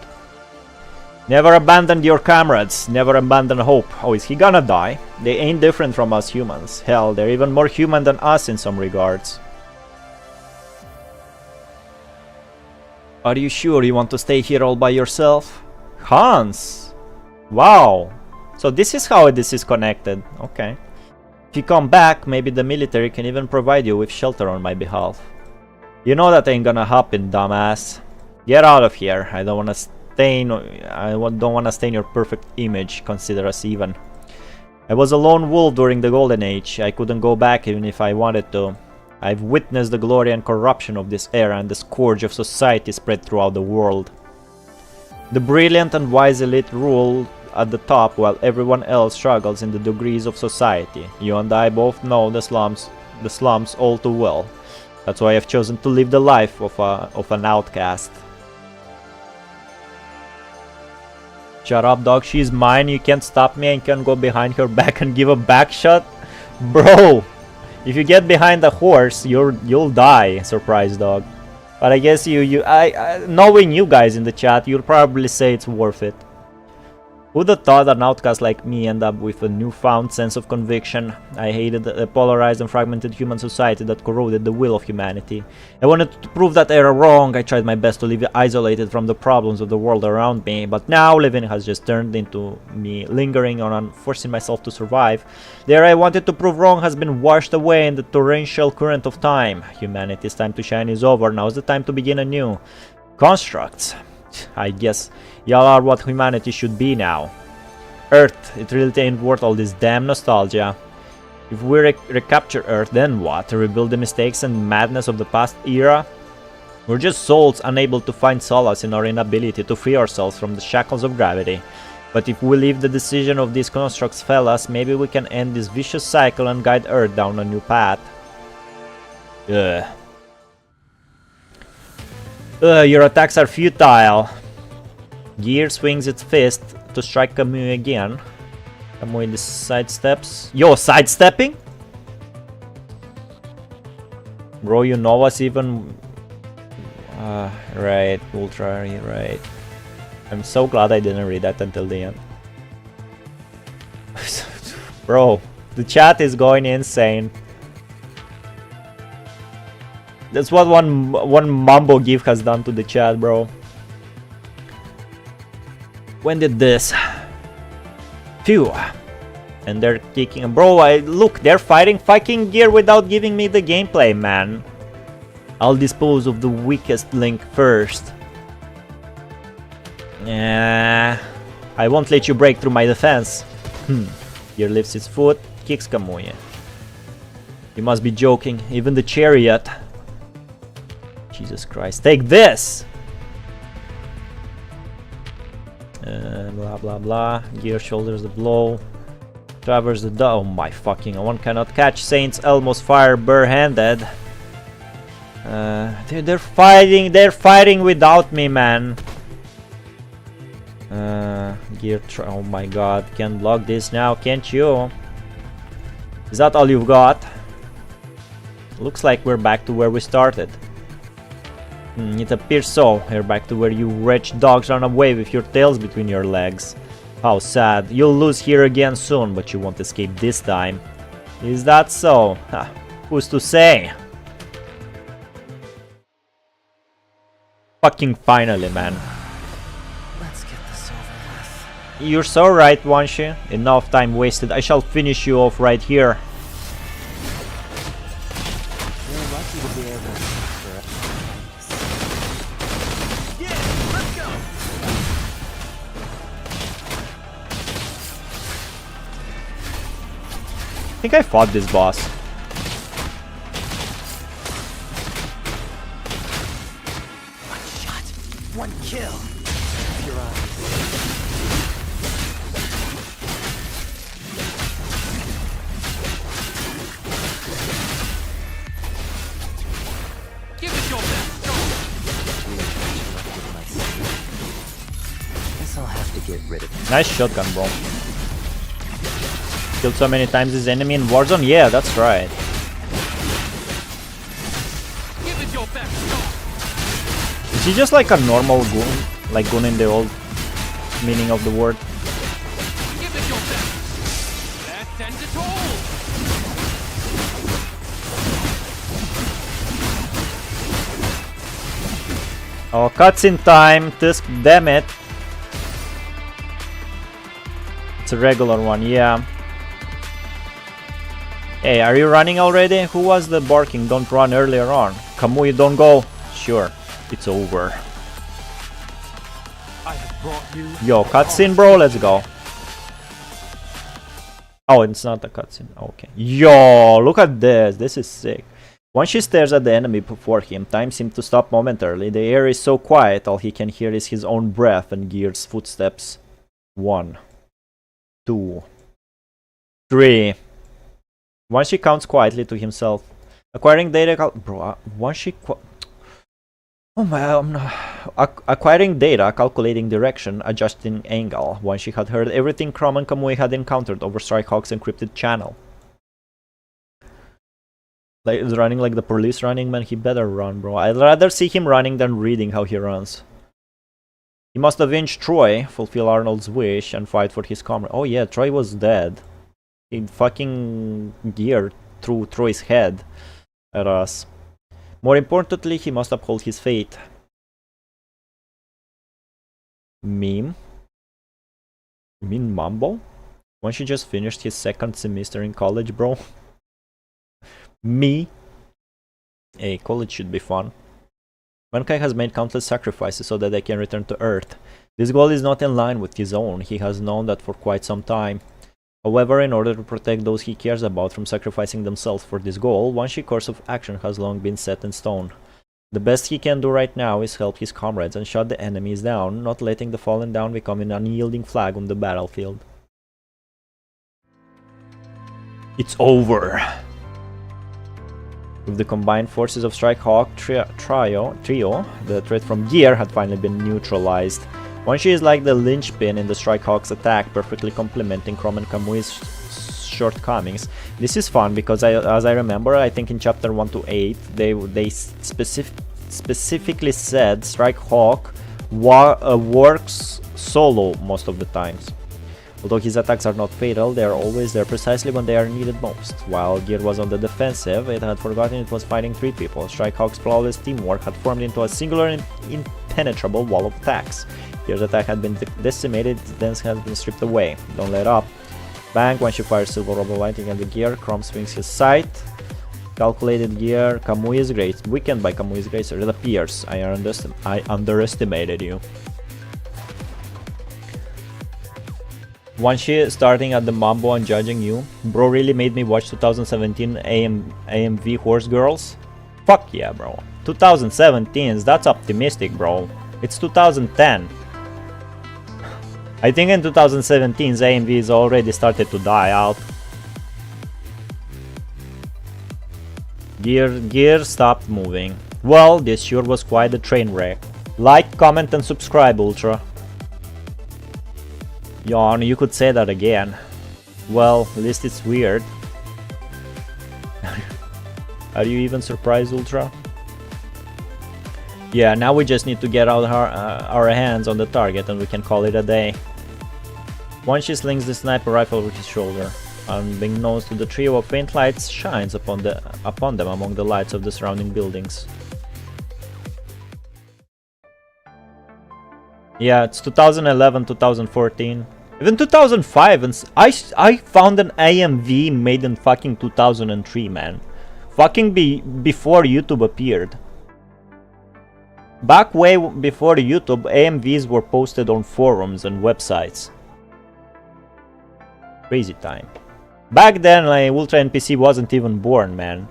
[SPEAKER 1] Never abandon your comrades, never abandon hope. Oh, is he gonna die? They ain't different from us humans. Hell, they're even more human than us in some regards. Are you sure you want to stay here all by yourself? Hans! Wow! So this is how this is connected. Okay. If you come back, maybe the military can even provide you with shelter on my behalf. You know that ain't gonna happen, dumbass. Get out of here. I don't wanna stain your perfect image. Consider us even. I was a lone wolf during the Golden Age. I couldn't go back even if I wanted to. I've witnessed the glory and corruption of this era and the scourge of society spread throughout the world. The brilliant and wise elite rule at the top while everyone else struggles in the degrees of society. You and I both know the slums all too well. That's why I've chosen to live the life of an outcast. Shut up, dog. She's mine. You can't stop me. I can't go behind her back and give a back shot. Bro, if you get behind a horse, you'll die. Surprise, dog. But I guess knowing you guys in the chat, you'll probably say it's worth it. Who'd have thought an outcast like me end up with a newfound sense of conviction? I hated the polarized and fragmented human society that corroded the will of humanity. I wanted to prove that era wrong. I tried my best to live isolated from the problems of the world around me, but now living has just turned into me lingering on and forcing myself to survive. The era I wanted to prove wrong has been washed away in the torrential current of time. Humanity's time to shine is over. Now's the time to begin anew. Constructs. I guess y'all are what humanity should be now. Earth, it really ain't worth all this damn nostalgia. If we recapture Earth, then what? Rebuild the mistakes and madness of the past era? We're just souls unable to find solace in our inability to free ourselves from the shackles of gravity. But if we leave the decision of these constructs fellas, maybe we can end this vicious cycle and guide Earth down a new path. Your attacks are futile. Gear swings its fist to strike Kamui again. Kamui sidesteps. Yo, sidestepping? Bro, you know us even... right, Ultra, right. I'm so glad I didn't read that until the end. Bro, the chat is going insane. That's what one Mambo GIF has done to the chat, bro. When did this? Phew. And they're kicking. Bro, look, they're fighting fucking gear without giving me the gameplay, man. I'll dispose of the weakest link first. I won't let you break through my defense. Gear lifts its foot, kicks Kamui. You must be joking. Even the chariot. Jesus Christ, take this! Blah blah blah. Gear shoulders the blow. Travers the oh my fucking, one cannot catch Saint's Elmo's fire bare-handed. They're fighting without me, man. Gear oh my god, can't block this now, can't you? Is that all you've got? Looks like we're back to where we started. It appears so. You're back to where you wretched dogs run away with your tails between your legs. How sad. You'll lose here again soon, but you won't escape this time. Is that so? Who's to say? Fucking finally, man.
[SPEAKER 2] Let's get this over with.
[SPEAKER 1] You're so right, Wanshi. Enough time wasted. I shall finish you off right here.
[SPEAKER 2] We're lucky to be able to
[SPEAKER 1] I think I fought this boss.
[SPEAKER 2] one shot, one kill. Your eyes. Give it your best. Guess I'll have to get rid of it.
[SPEAKER 1] Nice shotgun, bro. Killed so many times this enemy in Warzone? Yeah, that's right.
[SPEAKER 2] Give it your best.
[SPEAKER 1] Is he just like a normal goon? Like goon in the old meaning of the word?
[SPEAKER 2] Give it your best. That ends it all.
[SPEAKER 1] Oh, cutscene time. This, damn it. It's a regular one, yeah. Hey, are you running already? Who was the barking don't run earlier on? Kamui, don't go. Sure, it's over.
[SPEAKER 2] I have brought you.
[SPEAKER 1] Yo, cutscene, bro, let's go. Oh, it's not a cutscene. Okay. Yo, look at this. This is sick. Once she stares at the enemy before him, time seems to stop momentarily. The air is so quiet, all he can hear is his own breath and Gear's footsteps. 1, 2, 3. Once she counts quietly to himself, acquiring data. Once she. Oh my, acquiring data, calculating direction, adjusting angle. Once she had heard everything Chrome and Kamui had encountered over Strikehawk's encrypted channel. Like, he's running like the police running, man. He better run, bro. I'd rather see him running than reading how he runs. He must avenge Troy, fulfill Arnold's wish, and fight for his comrade. Oh yeah, Troy was dead. He fucking Gear threw Troy's head at us. More importantly, he must uphold his fate. Meme? You mean Mambo? Once he just finished his second semester in college, bro. Me? Hey, college should be fun. Mankind has made countless sacrifices so that they can return to Earth. This goal is not in line with his own. He has known that for quite some time. However, in order to protect those he cares about from sacrificing themselves for this goal, one course of action has long been set in stone. The best he can do right now is help his comrades and shut the enemies down, not letting the fallen down become an unyielding flag on the battlefield. It's over! With the combined forces of Strikehawk trio, the threat from Gear had finally been neutralized. One is like the linchpin in the Strikehawk's attack, perfectly complementing Chrome and Kamui's shortcomings. This is fun because, as I remember, I think in chapter 1 to 8, they specifically said Strikehawk works solo most of the times. Although his attacks are not fatal, they are always there precisely when they are needed most. While Gear was on the defensive, it had forgotten it was fighting 3 people. Strikehawk's flawless teamwork had formed into a singular and impenetrable wall of attacks. Gear's attack had been decimated, then had been stripped away. Don't let up. Bang, when she fires silver rubber lighting at the Gear, Chrome swings his sight. Calculated Gear, Kamui is great. Weakened by Kamui's grace, it appears. I underestimated you. One shit starting at the Mambo and judging you. Bro really made me watch 2017 AMV Horse Girls? Fuck yeah, bro. 2017s, that's optimistic, bro. It's 2010. I think in 2017's AMVs already started to die out. Gear stopped moving. Well, this sure was quite a train wreck. Like, comment and subscribe, Ultra. Yawn, you could say that again. Well, at least it's weird. Are you even surprised, Ultra? Yeah, now we just need to get out our hands on the target and we can call it a day. Once she slings the sniper rifle over his shoulder, unbeknownst to the trio, of faint lights shines upon them among the lights of the surrounding buildings. Yeah, it's 2011, 2014, even 2005, and I found an AMV made in fucking 2003, man. Fucking before YouTube appeared. Back way before YouTube, AMVs were posted on forums and websites. Crazy time. Back then, like, Ultra NPC wasn't even born, man.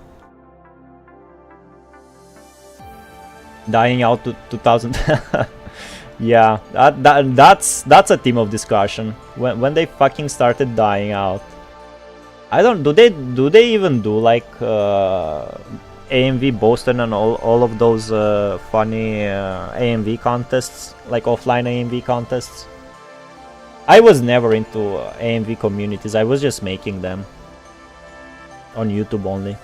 [SPEAKER 1] Dying out to 2000. Yeah, that's a theme of discussion. When they fucking started dying out. I don't. Do they even do like AMV Boston and all of those funny AMV contests, like offline AMV contests? I was never into AMV communities. I was just making them on YouTube only.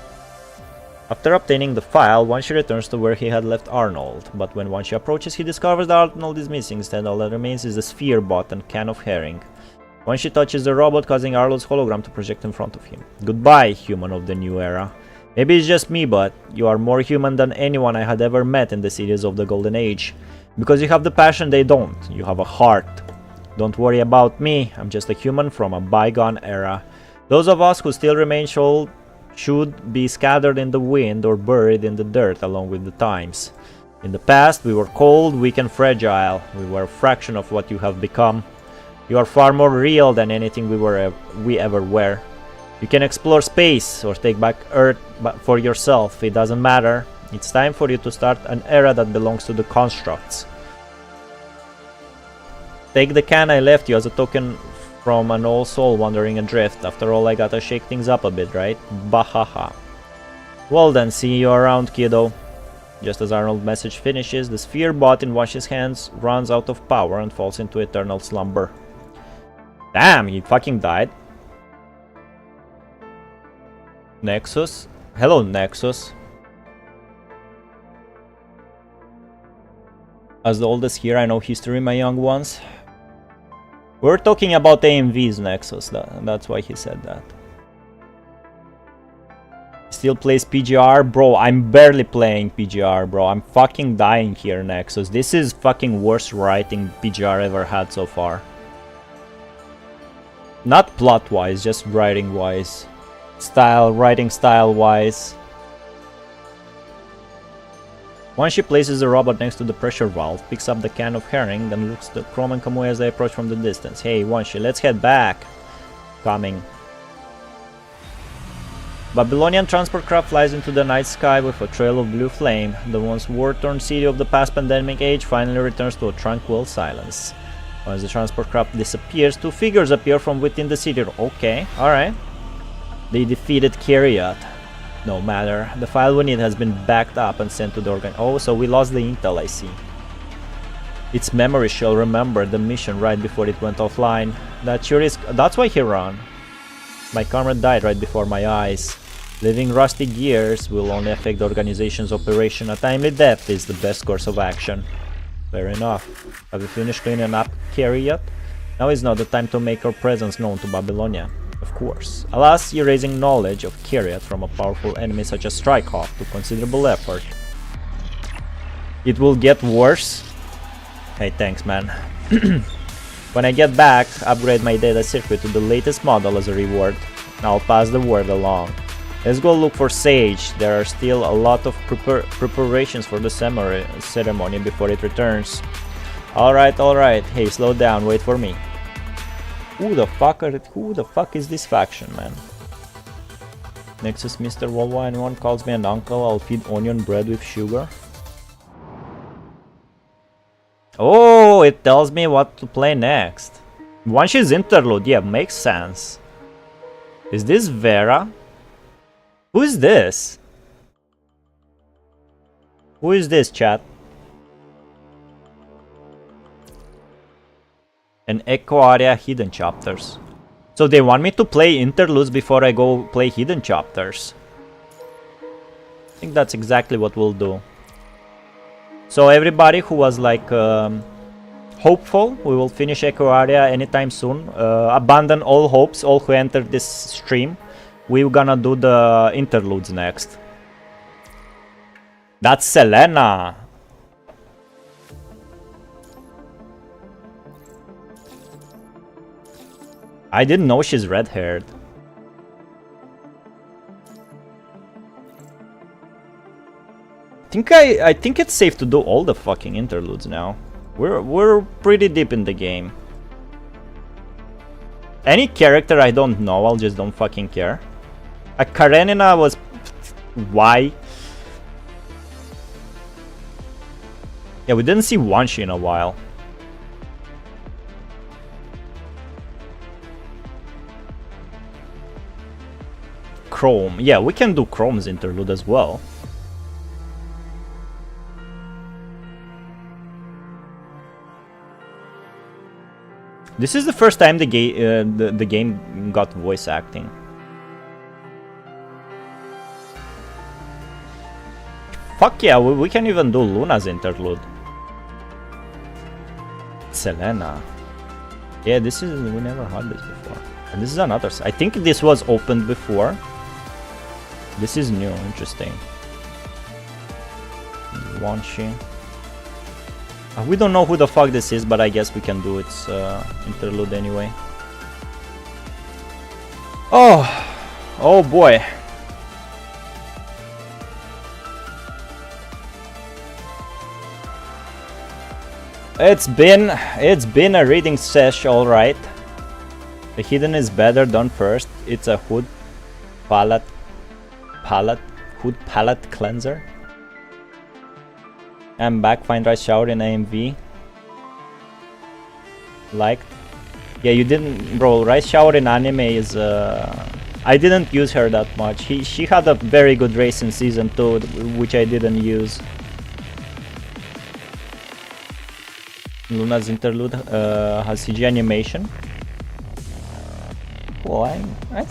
[SPEAKER 1] After obtaining the file, Wanshi returns to where he had left Arnold, but when Wanshi approaches, he discovers that Arnold is missing. Instead, all that remains is the sphere bot and can of herring. Wanshi touches the robot, causing Arnold's hologram to project in front of him. Goodbye, human of the new era. Maybe it's just me, but you are more human than anyone I had ever met in the cities of the Golden Age. Because you have the passion they don't. You have a heart. Don't worry about me. I'm just a human from a bygone era. Those of us who still remain should be scattered in the wind or buried in the dirt along with the times. In the past, we were cold, weak and fragile. We were a fraction of what you have become. You are far more real than anything we ever were. You can explore space or take back Earth for yourself. It doesn't matter. It's time for you to start an era that belongs to the constructs. Take the can I left you as a token from an old soul wandering adrift. After all, I gotta shake things up a bit, right? Bahaha. Well then, see you around, kiddo. Just as Arnold's message finishes, the sphere bought in Wash's hands runs out of power and falls into eternal slumber. Damn, he fucking died. Nexus? Hello, Nexus. As the oldest here, I know history, my young ones. We're talking about AMV's Nexus, that's why he said that. Still plays PGR? Bro, I'm barely playing PGR, bro. I'm fucking dying here, Nexus. This is fucking worst writing PGR ever had so far. Not plot-wise, just writing-wise. Writing style-wise. Once she places the robot next to the pressure valve, picks up the can of herring, then looks at Chrome and Kamui as they approach from the distance. Hey, Wanshi, let's head back. Coming. Babylonian transport craft flies into the night sky with a trail of blue flame. The once war-torn city of the past pandemic age finally returns to a tranquil silence. Once the transport craft disappears, two figures appear from within the city. Okay, alright. They defeated Kyriot. No matter, the file we need has been backed up and sent to the organ. Oh, so we lost the intel, I see. Its memory shall remember the mission right before it went offline. That's why he ran. My comrade died right before my eyes. Living rusty gears will only affect the organization's operation. A timely death is the best course of action. Fair enough. Have you finished cleaning up Kyriot? Now is not the time to make our presence known to Babylonia. Of course. Alas, erasing knowledge of Kyriot from a powerful enemy such as Strikeoff took considerable effort. It will get worse? Hey, thanks, man. When I get back, upgrade my data circuit to the latest model as a reward. I'll pass the word along. Let's go look for Sage. There are still a lot of preparations for the ceremony before it returns. Alright. Hey, slow down, wait for me. Who the fuck is this faction, man? Nexus Mr. Worldwide, anyone calls me an uncle, I'll feed onion bread with sugar. Oh, it tells me what to play next. Wanshi's interlude, yeah, makes sense. Is this Vera? Who is this? Who is this, chat? And Echo Area Hidden Chapters. So they want me to play interludes before I go play Hidden Chapters. I think that's exactly what we'll do. So everybody who was like hopeful, we will finish Echo Area anytime soon. Abandon all hopes, all who entered this stream. We're gonna do the interludes next. That's Selena! I didn't know she's red-haired. I think it's safe to do all the fucking interludes now. We're pretty deep in the game. Any character I don't know, I'll just don't fucking care. Karenina was... Why? Yeah, we didn't see Wanshi in a while. Chrome. Yeah, we can do Chrome's interlude as well. This is the first time the game got voice acting. Fuck yeah, we can even do Luna's interlude. Selena. Yeah, this is... we never had this before. And this is another... I think this was opened before. This is new, interesting. Wanshi. We don't know who the fuck this is, but I guess we can do its interlude anyway. Oh boy. It's been a reading sesh, alright. The hidden is better done first. It's a hood palette cleanser. I'm back, find right shower in AMV. Liked. Yeah, you didn't, bro. Rice shower in anime is I didn't use her that much. She had a very good race in season 2, which I didn't use. Luna's interlude has CG animation. Well, I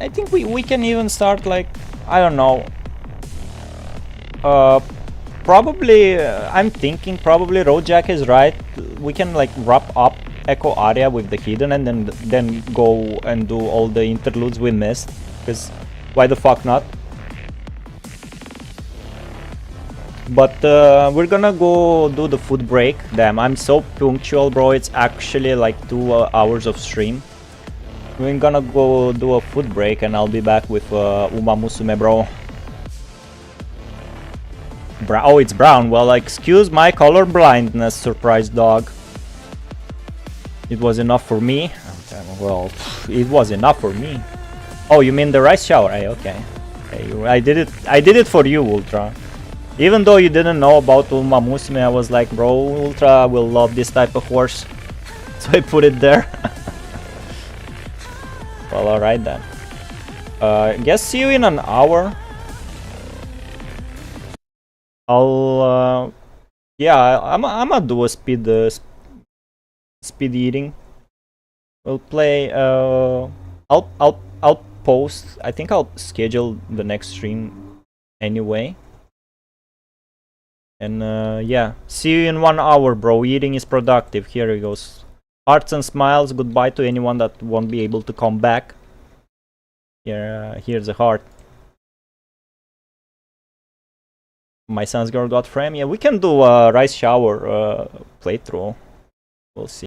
[SPEAKER 1] think we can even start, like, I don't know. Probably I'm thinking probably Roadjack is right. We can like wrap up Echo Aria with the hidden and then go and do all the interludes we missed. Because why the fuck not? But we're gonna go do the food break. Damn, I'm so punctual, bro. It's actually like 2 hours of stream. We're gonna go do a food break and I'll be back with UMAMUSUME, bro. Oh, it's brown. Well, excuse my color blindness, surprise dog. It was enough for me. Well, it was enough for me. Oh, you mean the rice shower? Hey, okay. Hey, I did it for you, Ultra. Even though you didn't know about UMAMUSUME, I was like, bro, Ultra will love this type of horse. So I put it there. Well, alright then. Guess see you in an hour. I'll yeah, I'm gonna do a speed eating. We'll play I'll post. I think I'll schedule the next stream anyway. And yeah, see you in 1 hour, bro. Eating is productive. Here he goes. Hearts and smiles. Goodbye to anyone that won't be able to come back. Here, here's a heart. My son's girl got frame. Yeah, we can do a rice shower playthrough. We'll see.